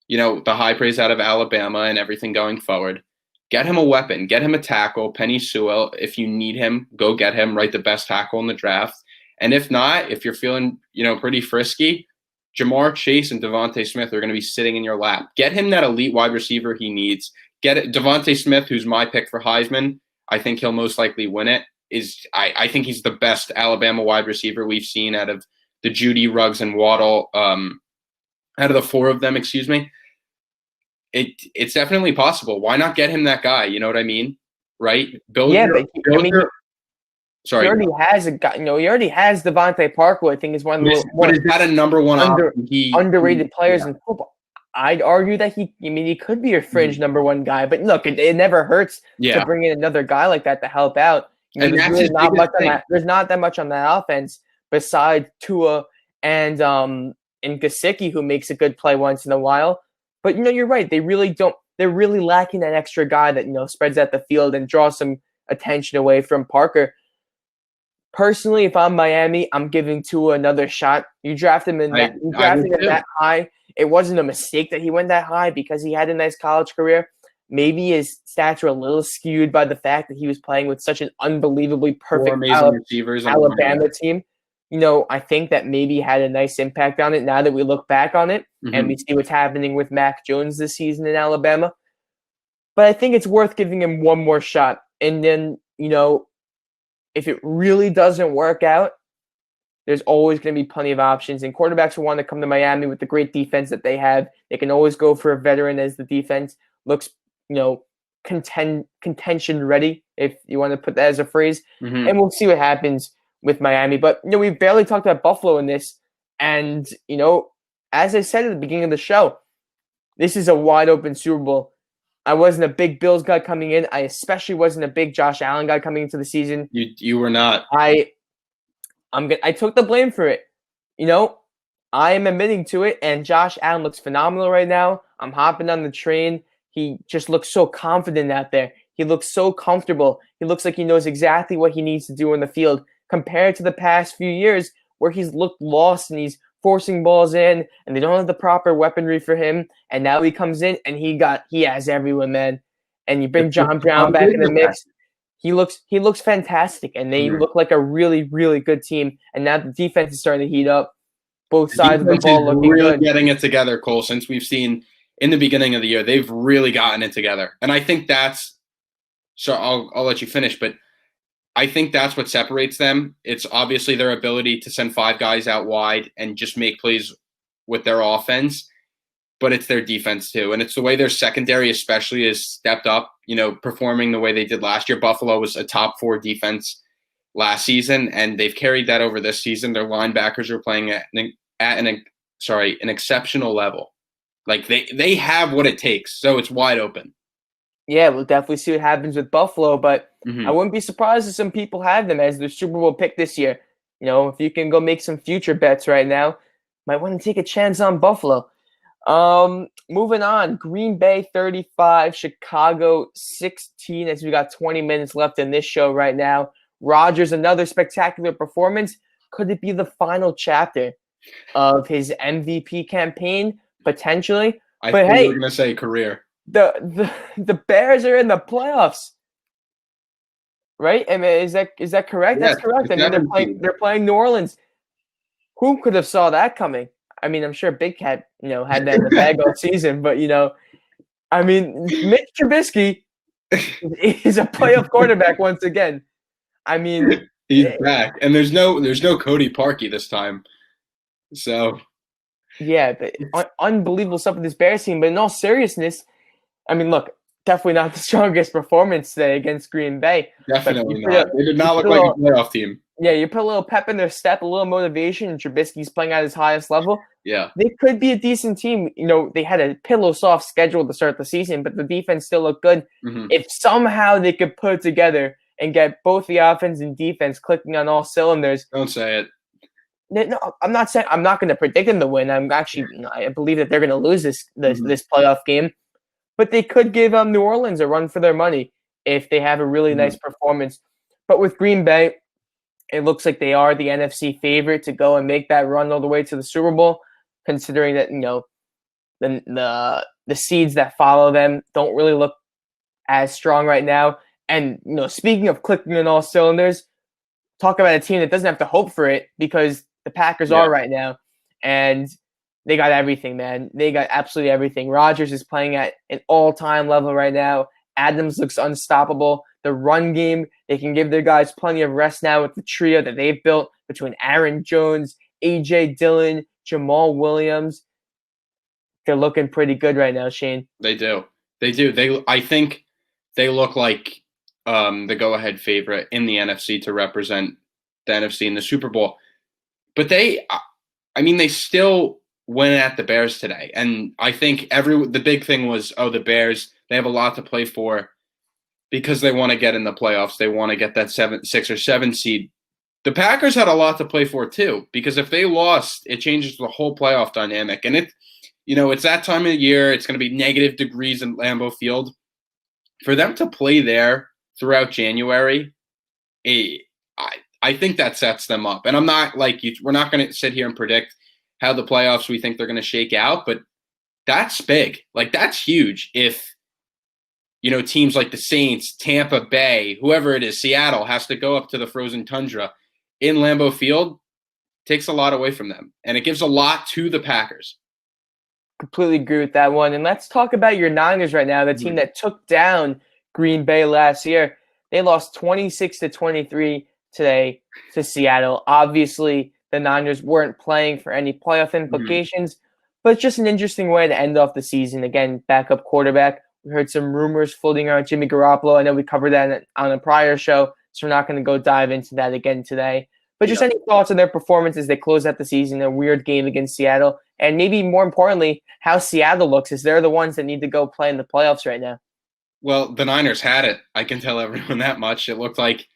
You know, the high praise out of Alabama and everything going forward. Get him a weapon. Get him a tackle. Penei Sewell, if you need him, go get him. Write the best tackle in the draft. And if not, if you're feeling, pretty frisky, Jamar Chase and Devontae Smith are going to be sitting in your lap. Get him that elite wide receiver he needs. Get it. Devontae Smith, who's my pick for Heisman, I think he'll most likely win it. I think he's the best Alabama wide receiver we've seen out of the Judy, Ruggs, and Waddle, out of the four of them, excuse me. It's definitely possible. Why not get him that guy? You know what I mean? Right? Sorry. He already has a guy. He already has Devontae Parker. I think is one of the but is that a number one underrated players in football? I'd argue that he could be a fringe number one guy. But look, it never hurts to bring in another guy like that to help out. And there's really not much on that. There's not that much on that offense besides Tua and Gesicki, who makes a good play once in a while. But you're right. They really don't. They're really lacking that extra guy that spreads out the field and draws some attention away from Parker. Personally, if I'm Miami, I'm giving Tua another shot. You draft him in that. You drafted him that high. It wasn't a mistake that he went that high because he had a nice college career. Maybe his stats were a little skewed by the fact that he was playing with such an unbelievably perfect Alabama team. I think that maybe had a nice impact on it now that we look back on it and we see what's happening with Mac Jones this season in Alabama. But I think it's worth giving him one more shot. And then, if it really doesn't work out, there's always going to be plenty of options. And quarterbacks will want to come to Miami with the great defense that they have. They can always go for a veteran as the defense looks, contention ready, if you want to put that as a phrase. And we'll see what happens with Miami. But, we barely talked about Buffalo in this. And, as I said at the beginning of the show, this is a wide open Super Bowl. I wasn't a big Bills guy coming in. I especially wasn't a big Josh Allen guy coming into the season. You were not. I took the blame for it. I am admitting to it, and Josh Allen looks phenomenal right now. I'm hopping on the train. He just looks so confident out there. He looks so comfortable. He looks like he knows exactly what he needs to do in the field compared to the past few years where he's looked lost and he's forcing balls in and they don't have the proper weaponry for him. And now he comes in and he has everyone, man. And you bring John Brown back in the mix. He looks fantastic, and they look like a really, really good team. And now the defense is starting to heat up. Both sides of the ball looking really good. Getting it together, Cole, since we've seen in the beginning of the year, they've really gotten it together. And I think that's – so I'll let you finish, but I think that's what separates them. It's obviously their ability to send five guys out wide and just make plays with their offense, but it's their defense too. And it's the way their secondary especially has stepped up, performing the way they did last year. Buffalo was a top 4 defense last season, and they've carried that over this season. Their linebackers are playing at an exceptional level. Like they have what it takes, so it's wide open. Yeah, we'll definitely see what happens with Buffalo, but I wouldn't be surprised if some people have them as their Super Bowl pick this year. If you can go make some future bets right now, might want to take a chance on Buffalo. Moving on, Green Bay 35, Chicago 16, as we got 20 minutes left in this show right now. Rodgers, another spectacular performance. Could it be the final chapter of his MVP campaign? Potentially. I think we're going to say career. The Bears are in the playoffs, right? I mean, is that correct? Yeah, that's correct. I mean, they're playing New Orleans. Who could have saw that coming? I mean, I'm sure Big Cat, had that in the bag all season, but I mean, Mitch Trubisky is a playoff quarterback once again. I mean, he's back, and there's no Cody Parkey this time, so yeah, unbelievable stuff with this Bears team. But in all seriousness, I mean, look, definitely not the strongest performance today against Green Bay. Definitely not. They did not look like a playoff team. Yeah, you put a little pep in their step, a little motivation, and Trubisky's playing at his highest level. Yeah. They could be a decent team. They had a pillow soft schedule to start the season, but the defense still looked good. Mm-hmm. If somehow they could put it together and get both the offense and defense clicking on all cylinders. Don't say it. No, I'm not saying I'm not going to predict them to win. I believe that they're going to lose this playoff game, but they could give New Orleans a run for their money if they have a really nice performance. But with Green Bay, it looks like they are the NFC favorite to go and make that run all the way to the Super Bowl, considering that the seeds that follow them don't really look as strong right now. And speaking of clicking on all cylinders, talk about a team that doesn't have to hope for it because the Packers are right now, and they got everything, man. They got absolutely everything. Rodgers is playing at an all-time level right now. Adams looks unstoppable. The run game, they can give their guys plenty of rest now with the trio that they've built between Aaron Jones, A.J. Dillon, Jamal Williams. They're looking pretty good right now, Shane. They do. I think they look like the go-ahead favorite in the NFC to represent the NFC in the Super Bowl. But they still went at the Bears today. And I think the big thing was, the Bears, they have a lot to play for because they want to get in the playoffs. They want to get that 6 or 7 seed. The Packers had a lot to play for too, because if they lost, it changes the whole playoff dynamic. And it's that time of year. It's going to be negative degrees in Lambeau Field. For them to play there throughout January, I think that sets them up. And I'm not we're not going to sit here and predict how the playoffs we think they're going to shake out, but that's big. That's huge if, teams like the Saints, Tampa Bay, whoever it is, Seattle has to go up to the frozen tundra in Lambeau Field, takes a lot away from them. And it gives a lot to the Packers. Completely agree with that one. And let's talk about your Niners right now, the team that took down Green Bay last year. They lost 26-23 today to Seattle. Obviously, the Niners weren't playing for any playoff implications, but it's just an interesting way to end off the season. Again, backup quarterback. We heard some rumors floating around Jimmy Garoppolo. I know we covered that on a prior show, so we're not going to go dive into that again today. But just any thoughts on their performance as they close out the season, a weird game against Seattle, and maybe more importantly, how Seattle looks, as they're the ones that need to go play in the playoffs right now. Well, the Niners had it. I can tell everyone that much. It looked like,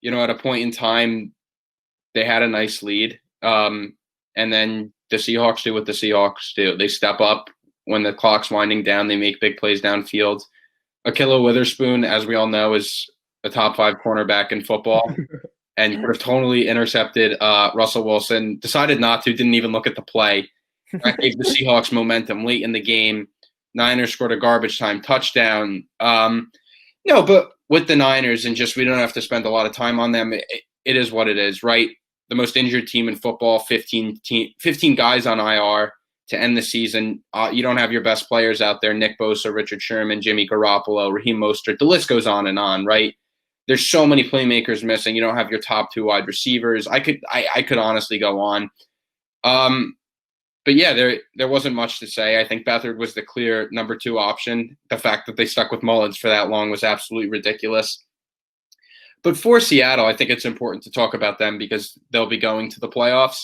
at a point in time, they had a nice lead. And then the Seahawks do what the Seahawks do. They step up when the clock's winding down. They make big plays downfield. Ahkello Witherspoon, as we all know, is a top 5 cornerback in football and could have totally intercepted Russell Wilson. Decided not to, didn't even look at the play. That gave the Seahawks momentum late in the game. Niners scored a garbage time touchdown. But with the Niners, and we don't have to spend a lot of time on them, it is what it is, right? The most injured team in football, 15 guys on IR to end the season. You don't have your best players out there, Nick Bosa, Richard Sherman, Jimmy Garoppolo, Raheem Mostert. The list goes on and on, right? There's so many playmakers missing. You don't have your top 2 wide receivers. I could honestly go on. But yeah, there wasn't much to say. I think Beathard was the clear number 2 option. The fact that they stuck with Mullins for that long was absolutely ridiculous. But for Seattle, I think it's important to talk about them because they'll be going to the playoffs.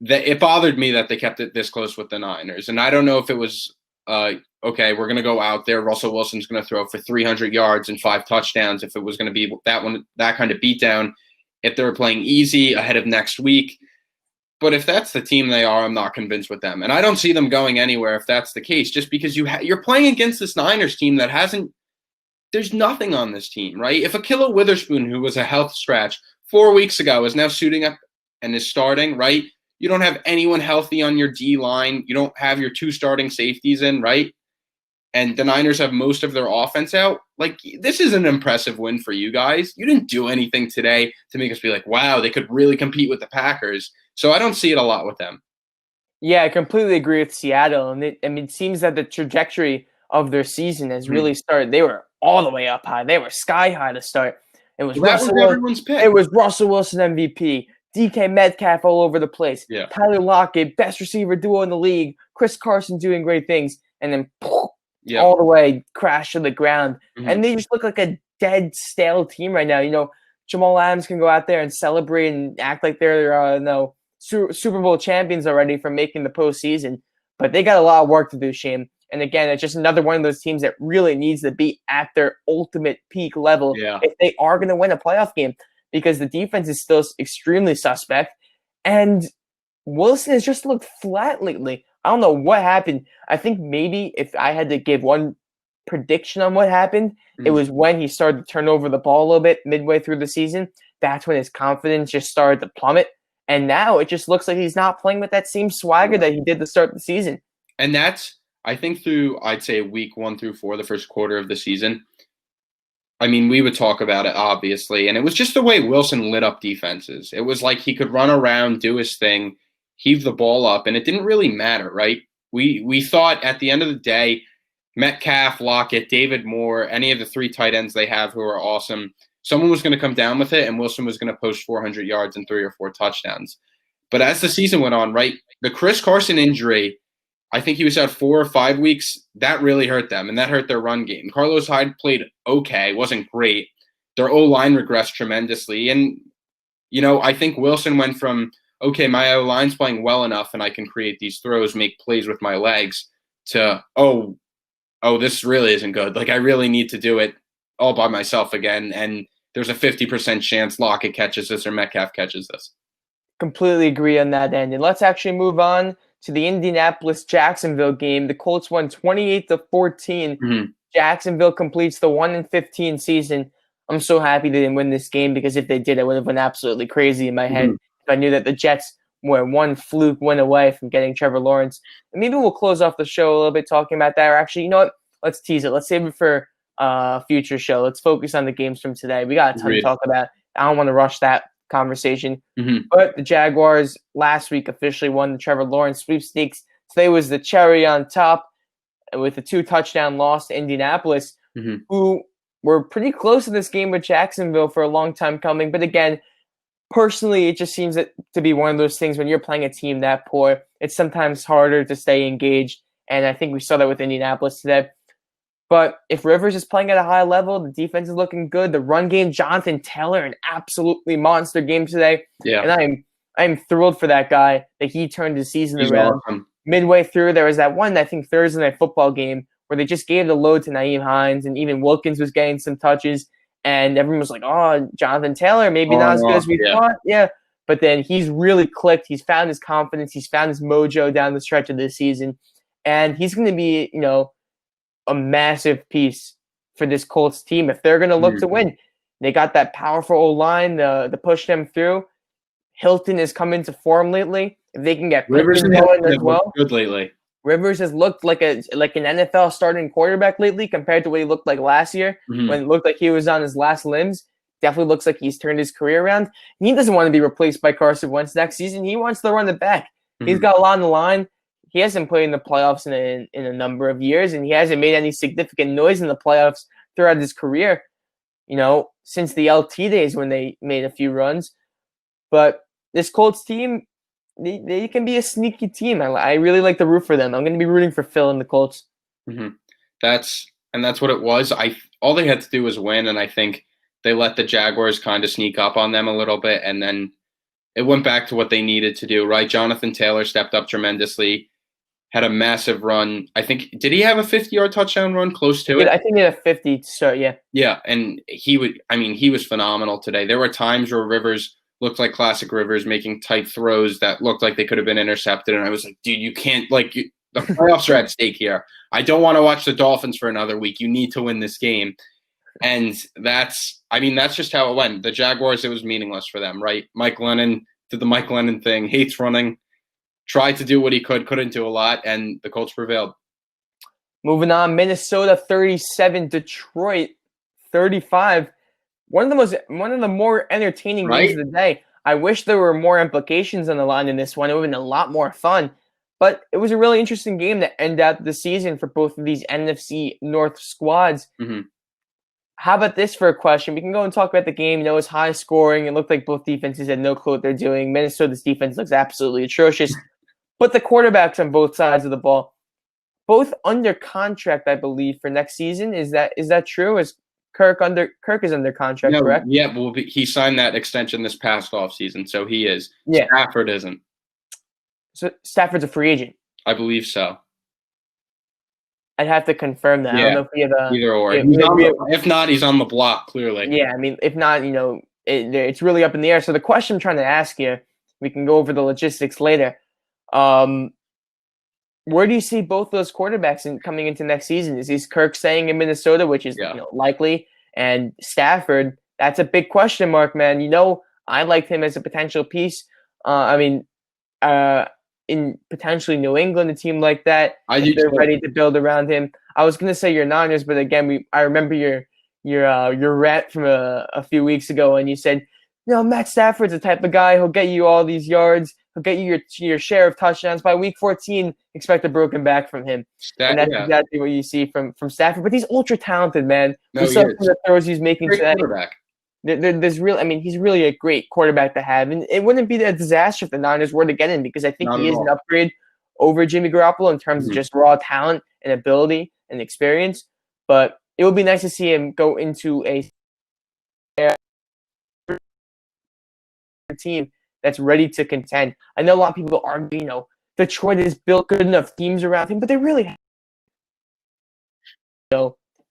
It bothered me that they kept it this close with the Niners. And I don't know if it was, okay, we're going to go out there. Russell Wilson's going to throw for 300 yards and 5 touchdowns. If it was going to be that kind of beatdown, if they were playing easy ahead of next week. But if that's the team they are, I'm not convinced with them. And I don't see them going anywhere if that's the case, just because you're playing against this Niners team that there's nothing on this team, right? If Ahkello Witherspoon, who was a health scratch 4 weeks ago, is now suiting up and is starting, right? You don't have anyone healthy on your D line. You don't have your 2 starting safeties in, right? And the Niners have most of their offense out. This is an impressive win for you guys. You didn't do anything today to make us be like, wow, they could really compete with the Packers. So I don't see it a lot with them. Yeah, I completely agree with Seattle. And it seems that the trajectory of their season has really started. They were all the way up high. They were sky high to start. It was everyone's pick. It was Russell Wilson MVP, DK Metcalf all over the place, Tyler Lockett, best receiver duo in the league, Chris Carson doing great things, and then all the way, crash to the ground. Mm-hmm. And they just look like a dead, stale team right now. Jamal Adams can go out there and celebrate and act like they're Super Bowl champions already from making the postseason. But they got a lot of work to do, Shane. And again, it's just another one of those teams that really needs to be at their ultimate peak level if they are going to win a playoff game, because the defense is still extremely suspect. And Wilson has just looked flat lately. I don't know what happened. I think maybe if I had to give one prediction on what happened, it was when he started to turn over the ball a little bit midway through the season. That's when his confidence just started to plummet. And now it just looks like he's not playing with that same swagger that he did to start the season. And that's, I think, through, I'd say, week 1 through 4, the first quarter of the season. I mean, we would talk about it, obviously. And it was just the way Wilson lit up defenses. It was like he could run around, do his thing, heave the ball up, and it didn't really matter, right? We thought at the end of the day, Metcalf, Lockett, David Moore, any of the 3 tight ends they have who are awesome, someone was going to come down with it, and Wilson was going to post 400 yards and 3 or 4 touchdowns. But as the season went on, right, the Chris Carson injury, I think he was out 4 or 5 weeks. That really hurt them, and that hurt their run game. Carlos Hyde played okay, wasn't great. Their O-line regressed tremendously. And, I think Wilson went from, okay, my O-line's playing well enough, and I can create these throws, make plays with my legs, to, oh, this really isn't good. Like, I really need to do it all by myself again, and there's a 50% chance Lockett catches this or Metcalf catches this. Completely agree on that end. And let's actually move on to the Indianapolis-Jacksonville game. The Colts won 28-14. Mm-hmm. Jacksonville completes the 1-15 season. I'm so happy they didn't win this game, because if they did, I would have went absolutely crazy in my head if I knew that the Jets were one fluke win away from getting Trevor Lawrence. And maybe we'll close off the show a little bit talking about that. Or actually, you know what? Let's tease it. Let's save it for a future show. Let's focus on the games from today. We got a ton to talk about. I don't want to rush that conversation. But the Jaguars last week officially won the Trevor Lawrence sweepstakes. Today was the cherry on top with a 2-touchdown loss to Indianapolis, who were pretty close in this game with Jacksonville for a long time coming. But again, personally, it just seems to be one of those things when you're playing a team that poor, it's sometimes harder to stay engaged. And I think we saw that with Indianapolis today. But if Rivers is playing at a high level, the defense is looking good. The run game, Jonathan Taylor, an absolutely monster game today. Yeah. And I'm thrilled for that guy that he turned his season around. Awesome. Midway through, there was that one, I think, Thursday Night Football game where they just gave the load to Nyheim Hines, and even Wilkins was getting some touches. And everyone was like, oh, Jonathan Taylor, maybe not as good as we thought. Yeah. But then he's really clicked. He's found his confidence. He's found his mojo down the stretch of this season. And he's going to be, a massive piece for this Colts team if they're going to look to win. They got that powerful O-line to push them through. Hilton has come into form lately. If they can get Rivers going as well. Good lately. Rivers has looked like an NFL starting quarterback lately compared to what he looked like last year when it looked like he was on his last limbs. Definitely looks like he's turned his career around. He doesn't want to be replaced by Carson Wentz next season. He wants to run it back. He's got a lot on the line. He hasn't played in the playoffs in a number of years, and he hasn't made any significant noise in the playoffs throughout his career, since the LT days when they made a few runs. But this Colts team, they can be a sneaky team. I really like the root for them. I'm going to be rooting for Phil and the Colts. That's what it was. All they had to do was win, and I think they let the Jaguars kind of sneak up on them a little bit, and then it went back to what they needed to do, right? Jonathan Taylor stepped up tremendously. Had a massive run. I think, did he have a 50-yard touchdown run close to it? I think he had a 50, so yeah. Yeah, and he was phenomenal today. There were times where Rivers looked like classic Rivers, making tight throws that looked like they could have been intercepted, and I was like, dude, you can't, the playoffs are at stake here. I don't want to watch the Dolphins for another week. You need to win this game. And that's just how it went. The Jaguars, it was meaningless for them, right? Mike Lennon did the Mike Lennon thing, hates running. Tried to do what he could, couldn't do a lot, and the Colts prevailed. Moving on, Minnesota 37, Detroit 35. One of the more entertaining games of the day. I wish there were more implications on the line in this one. It would have been a lot more fun. But it was a really interesting game to end out the season for both of these NFC North squads. How about this for a question? We can go and talk about the game. It's high scoring. It looked like both defenses had no clue what they're doing. Minnesota's defense looks absolutely atrocious. But the quarterbacks on both sides of the ball, both under contract, I believe, for next season. Is that true? Is Kirk is under contract, No, correct? yeah, well, he signed that extension this past offseason, so he is. Yeah. Stafford isn't. So Stafford's a free agent. I believe so. I'd have to confirm that. I don't Yeah, know if we have a. either or. We have, If not, he's on the block, clearly. yeah, I mean, if not, it's really up in the air. So the question I'm trying to ask you, we can go over the logistics later. Where do you see both those quarterbacks coming into next season? Is Kirk staying in Minnesota, which is likely, and Stafford? That's a big question mark, man. I liked him as a potential piece. In potentially New England, a team like that, if they're ready to build around him. I was gonna say your Niners, but again, I remember your rant from a few weeks ago, and you said, Matt Stafford's the type of guy who'll get you all these yards, he'll get you your share of touchdowns. By week 14, expect a broken back from him, and that's exactly what you see from Stafford. But he's ultra talented, man. No, we saw some of the throws he's making today. Quarterback. He's really a great quarterback to have, and it wouldn't be a disaster if the Niners were to get him, because I think he is an upgrade over Jimmy Garoppolo in terms of just raw talent and ability and experience. But it would be nice to see him go into a team that's ready to contend. I know a lot of people argue, Detroit has built good enough teams around him, but they really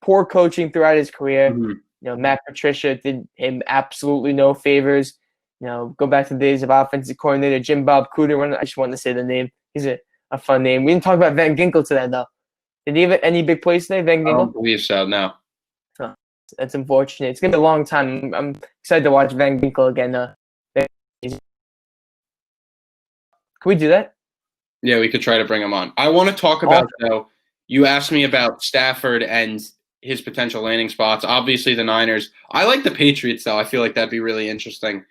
poor coaching throughout his career. Matt Patricia did him absolutely no favors. Go back to the days of offensive coordinator Jim Bob Cooter. I just wanted to say the name. He's a fun name. We didn't talk about Van Ginkel today, though. Did he have any big plays today, Van Ginkel? I don't believe so, no. Oh, that's unfortunate. It's going to be a long time. I'm excited to watch Van Ginkel again. Can we do that? Yeah, we could try to bring him on. I want to talk about, though, you asked me about Stafford and his potential landing spots. Obviously, the Niners. I like the Patriots, though. I feel like that'd be really interesting.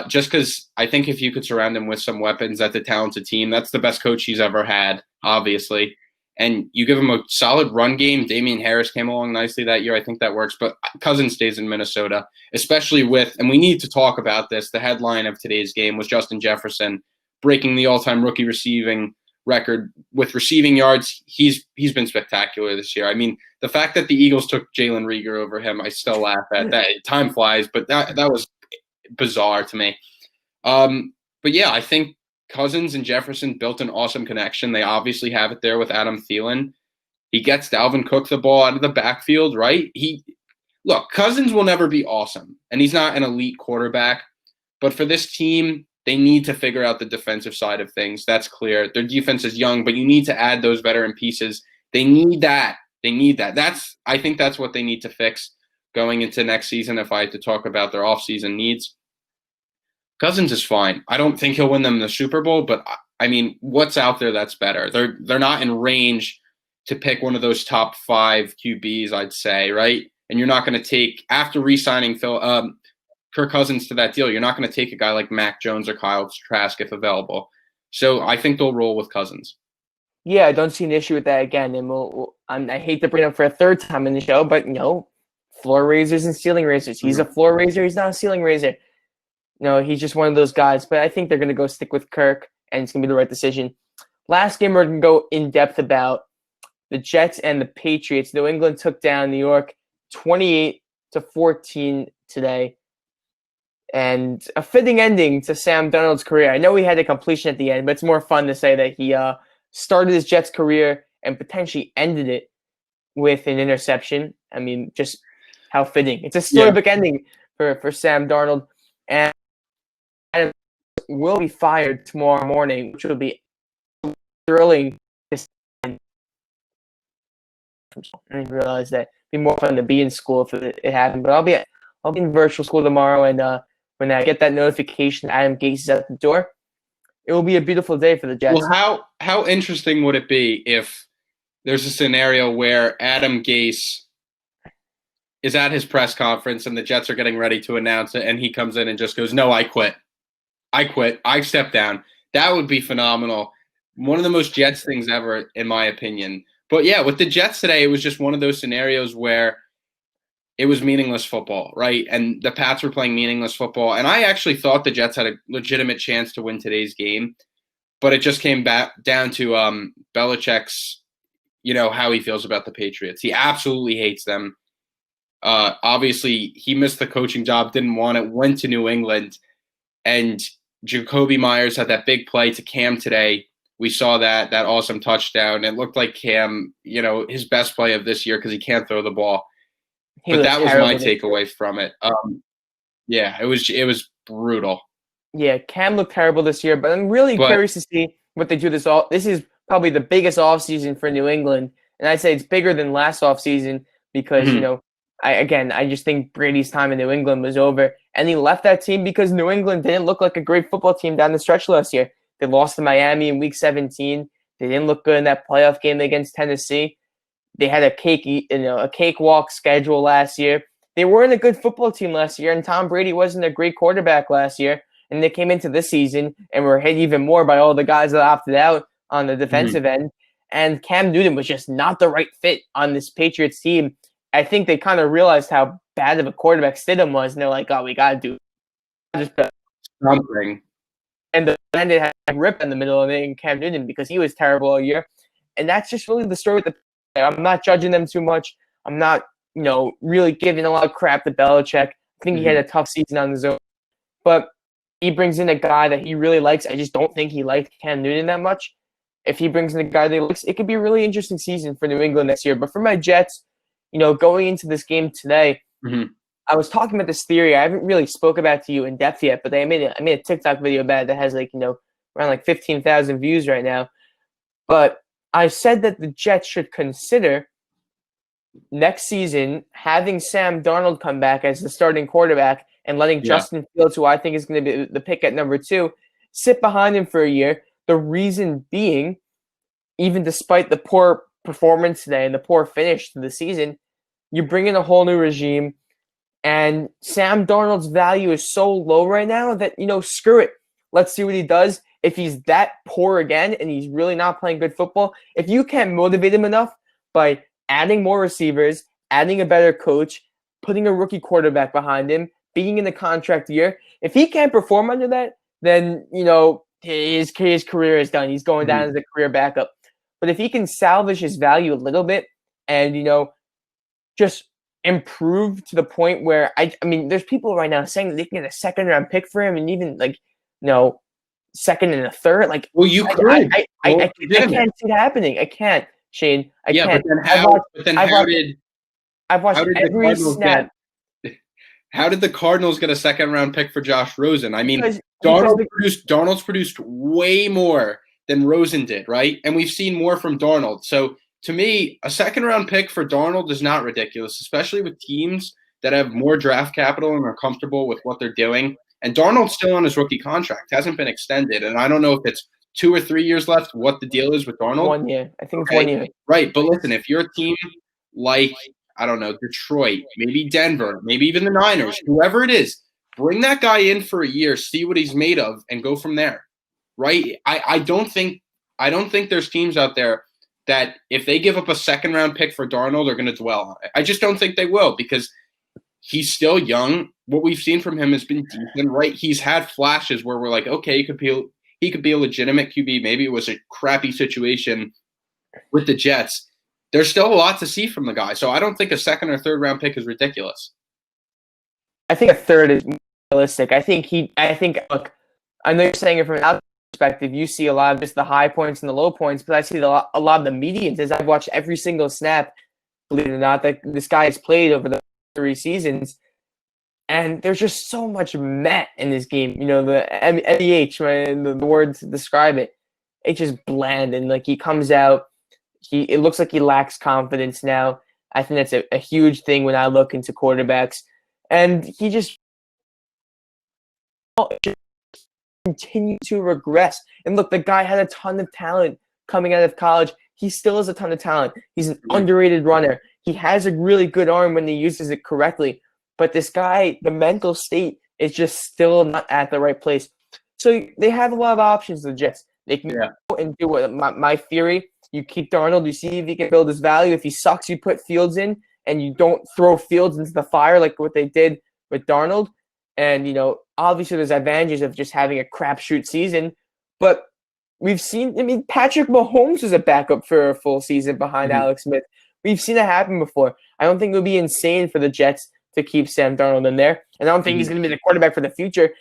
Just because I think if you could surround him with some weapons, that's a talented team. That's the best coach he's ever had, obviously. And you give him a solid run game. Damian Harris came along nicely that year. I think that works. But Cousins stays in Minnesota, especially and we need to talk about this, the headline of today's game was Justin Jefferson breaking the all-time rookie receiving record with receiving yards. He's been spectacular this year. I mean, the fact that the Eagles took Jalen Reagor over him, I still laugh at that. Time flies, but that was bizarre to me. But yeah, I think Cousins and Jefferson built an awesome connection. They obviously have it there with Adam Thielen. He gets Dalvin Cook the ball out of the backfield, right? Look, Cousins will never be awesome, and he's not an elite quarterback. But for this team, they need to figure out the defensive side of things. That's clear. Their defense is young, but you need to add those veteran pieces. They need that. I think that's what they need to fix going into next season. If I had to talk about their offseason needs, Cousins is fine. I don't think he'll win them the Super Bowl, but I mean, what's out there that's better? They're not in range to pick one of those top 5 QBs, I'd say, right? And you're not going to take, after re-signing Kirk Cousins to that deal, you're not going to take a guy like Mac Jones or Kyle Trask if available. So I think they'll roll with Cousins. Yeah, I don't see an issue with that again. And I hate to bring it up for a third time in the show, but floor raisers and ceiling raisers. He's a floor raiser. He's not a ceiling raiser. He's just one of those guys. But I think they're going to go stick with Kirk, and it's going to be the right decision. Last game we're going to go in depth about the Jets and the Patriots. New England took down New York 28-14 today. And a fitting ending to Sam Darnold's career. I know he had a completion at the end, but it's more fun to say that he started his Jets career and potentially ended it with an interception. I mean, just how fitting. It's a storybook ending for Sam Darnold. And will be fired tomorrow morning, which will be thrilling. I didn't realize that it'd be more fun to be in school if it happened. But I'll be in virtual school tomorrow, and when I get that notification, Adam Gase is at the door. It will be a beautiful day for the Jets. Well, how interesting would it be if there's a scenario where Adam Gase is at his press conference and the Jets are getting ready to announce it, and he comes in and just goes, "No, I quit. I stepped down." That would be phenomenal. One of the most Jets things ever, in my opinion. But yeah, with the Jets today, it was just one of those scenarios where it was meaningless football, right? And the Pats were playing meaningless football. And I actually thought the Jets had a legitimate chance to win today's game. But it just came back down to Belichick's how he feels about the Patriots. He absolutely hates them. Obviously, he missed the coaching job, didn't want it, went to New England, and Jacoby Myers had that big play to Cam today. We saw that awesome touchdown. It looked like Cam, his best play of this year because he can't throw the ball. But that was my takeaway from it. Yeah, it was brutal. Yeah, Cam looked terrible this year, but I'm really curious to see what they do this all. This is probably the biggest offseason for New England, and I say it's bigger than last offseason because I just think Brady's time in New England was over, and he left that team because New England didn't look like a great football team down the stretch last year. They lost to Miami in Week 17. They didn't look good in that playoff game against Tennessee. They had a cakewalk schedule last year. They weren't a good football team last year, and Tom Brady wasn't a great quarterback last year. And they came into this season and were hit even more by all the guys that opted out on the defensive end. And Cam Newton was just not the right fit on this Patriots team. I think they kind of realized how bad of a quarterback Stidham was, and they're like, "Oh, we gotta do just something." And the ended had a rip in the middle of it in Cam Newton because he was terrible all year. And that's just really the story with the. I'm not judging them too much. I'm not, really giving a lot of crap to Belichick. I think he had a tough season on his own, but he brings in a guy that he really likes. I just don't think he liked Cam Newton that much. If he brings in a guy that he likes, it could be a really interesting season for New England next year. But for my Jets, going into this game today, I was talking about this theory. I haven't really spoke about it to you in depth yet, but I made a TikTok video about it that has around 15,000 views right now. But I said that the Jets should consider next season having Sam Darnold come back as the starting quarterback and letting Justin Fields, who I think is going to be the pick at number 2, sit behind him for a year. The reason being, even despite the poor performance today and the poor finish to the season, you bring in a whole new regime, and Sam Darnold's value is so low right now that, screw it. Let's see what he does. If he's that poor again and he's really not playing good football, if you can't motivate him enough by adding more receivers, adding a better coach, putting a rookie quarterback behind him, being in the contract year, if he can't perform under that, then, his career is done. He's going down as a career backup. But if he can salvage his value a little bit and, just improve to the point where, there's people right now saying that they can get a second-round pick for him and even, second and a third. Well, you could. I can't see it happening. I can't, Shane. I can't. I've watched every snap. How did the Cardinals get a second-round pick for Josh Rosen? Darnold's produced way more than Rosen did, right? And we've seen more from Darnold. So, to me, a second-round pick for Darnold is not ridiculous, especially with teams that have more draft capital and are comfortable with what they're doing. And Darnold's still on his rookie contract, hasn't been extended. And I don't know if it's 2 or 3 years left, what the deal is with Darnold. 1 year. I think it's 1 year. Right, but listen, if you're a team like, I don't know, Detroit, maybe Denver, maybe even the Niners, whoever it is, bring that guy in for a year, see what he's made of, and go from there. Right? I don't think there's teams out there that if they give up a second-round pick for Darnold, they're going to dwell on it. I just don't think they will because he's still young. What we've seen from him has been decent, right? He's had flashes where we're like, okay, he could be a legitimate QB. Maybe it was a crappy situation with the Jets. There's still a lot to see from the guy. So I don't think a second or third round pick is ridiculous. I think a third is realistic. Look, I know you're saying it from an outside perspective. You see a lot of just the high points and the low points, but I see a lot of the medians as I've watched every single snap, believe it or not, that this guy has played over the 3 seasons. And there's just so much meh in this game. The MEH, the word to describe it. It's just bland. And he comes out, it looks like he lacks confidence now. I think that's a huge thing when I look into quarterbacks. And he just continue to regress. And look, the guy had a ton of talent coming out of college. He still has a ton of talent. He's an underrated runner. He has a really good arm when he uses it correctly. But this guy, the mental state is just still not at the right place. So they have a lot of options, the Jets. They can go and do what my theory. You keep Darnold. You see if he can build his value. If he sucks, you put Fields in, and you don't throw Fields into the fire like what they did with Darnold. And, obviously there's advantages of just having a crapshoot season. But we've seen. I mean, Patrick Mahomes was a backup for a full season behind Alex Smith. We've seen it happen before. I don't think it would be insane for the Jets to keep Sam Darnold in there, and I don't think he's going to be the quarterback for the future.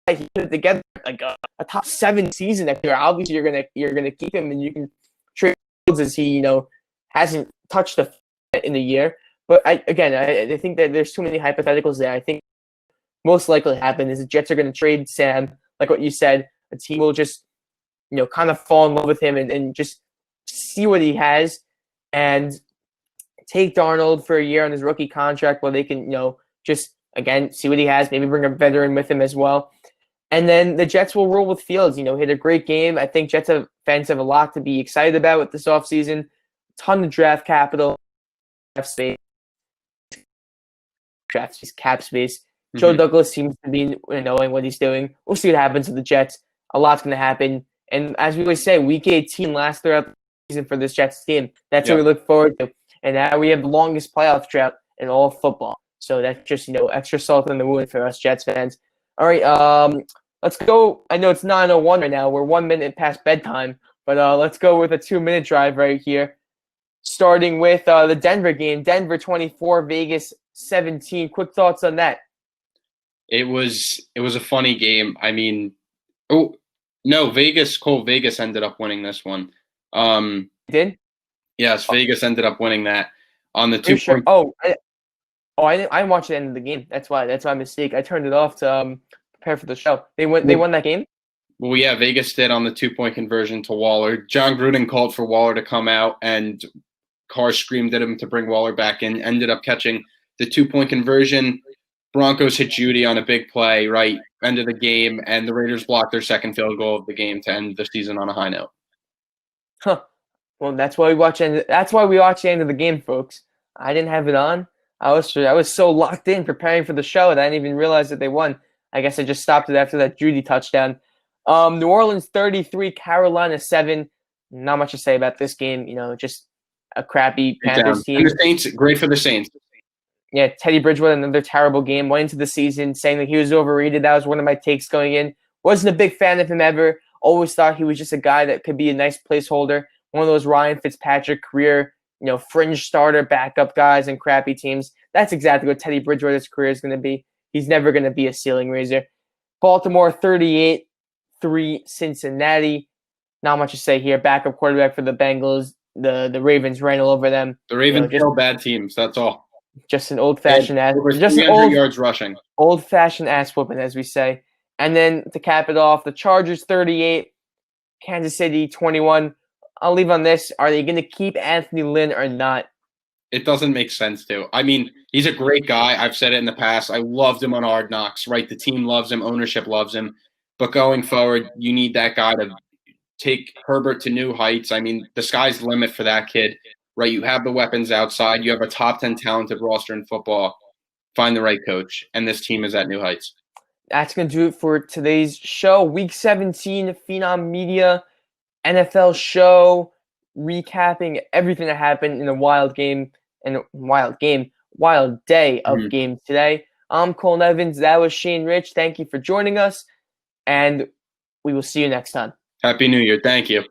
He put together like a top 7 season next year. Obviously, you're gonna keep him, and you can trade as he hasn't touched the in a year. But I think that there's too many hypotheticals there. I think most likely happen is the Jets are going to trade Sam, like what you said. A team will just kind of fall in love with him and just see what he has and take Darnold for a year on his rookie contract where they can just again see what he has. Maybe bring a veteran with him as well. And then the Jets will roll with Fields. Hit a great game. I think fans have a lot to be excited about with this offseason. Ton of draft capital, cap space. Joe Douglas seems to be knowing what he's doing. We'll see what happens with the Jets. A lot's going to happen. And as we always say, Week 18 lasts throughout the season for this Jets team. That's what we look forward to. And now we have the longest playoff drought in all of football. So that's just extra salt in the wound for us Jets fans. All right, let's go. I know it's 9:01 right now. We're 1 minute past bedtime, but let's go with a 2-minute drive right here. Starting with the Denver game. Denver 24, Vegas 17. Quick thoughts on that. It was a funny game. I mean, Vegas ended up winning this one. Did? Yes, Vegas ended up winning that on the 2 sure? I didn't watch the end of the game. That's my mistake. I turned it off to prepare for the show. They won that game? Well, yeah, Vegas did on the 2-point conversion to Waller. John Gruden called for Waller to come out, and Carr screamed at him to bring Waller back in. Ended up catching the 2-point conversion. Broncos hit Judy on a big play, right, end of the game, and the Raiders blocked their second field goal of the game to end the season on a high note. Huh. Well, that's why we watch the end of the game, folks. I didn't have it on. I was so locked in preparing for the show that I didn't even realize that they won. I guess I just stopped it after that Judy touchdown. New Orleans 33, Carolina 7. Not much to say about this game. Just a crappy Panthers team. And the Saints, great for the Saints. Yeah, Teddy Bridgewater, another terrible game. Went into the season saying that he was overrated. That was one of my takes going in. Wasn't a big fan of him ever. Always thought he was just a guy that could be a nice placeholder. One of those Ryan Fitzpatrick career, fringe starter, backup guys in crappy teams. That's exactly what Teddy Bridgewater's career is going to be. He's never going to be a ceiling raiser. Baltimore 38-3 Cincinnati. Not much to say here. Backup quarterback for the Bengals. The Ravens ran all over them. The Ravens kill bad teams. That's all. Just an old-fashioned ass. Just 300 yards rushing. Old-fashioned ass whooping, as we say. And then to cap it off, the Chargers 38, Kansas City 21. I'll leave on this. Are they going to keep Anthony Lynn or not? It doesn't make sense to. I mean, he's a great guy. I've said it in the past. I loved him on Hard Knocks, right? The team loves him. Ownership loves him. But going forward, you need that guy to take Herbert to new heights. I mean, the sky's the limit for that kid, right? You have the weapons outside. You have a top 10 talented roster in football. Find the right coach. And this team is at new heights. That's going to do it for today's show. Week 17, Phenom Media, NFL show, recapping everything that happened in a wild day of games today. I'm Cole Nevins. That was Shane Rich. Thank you for joining us, and we will see you next time. Happy New Year. Thank you.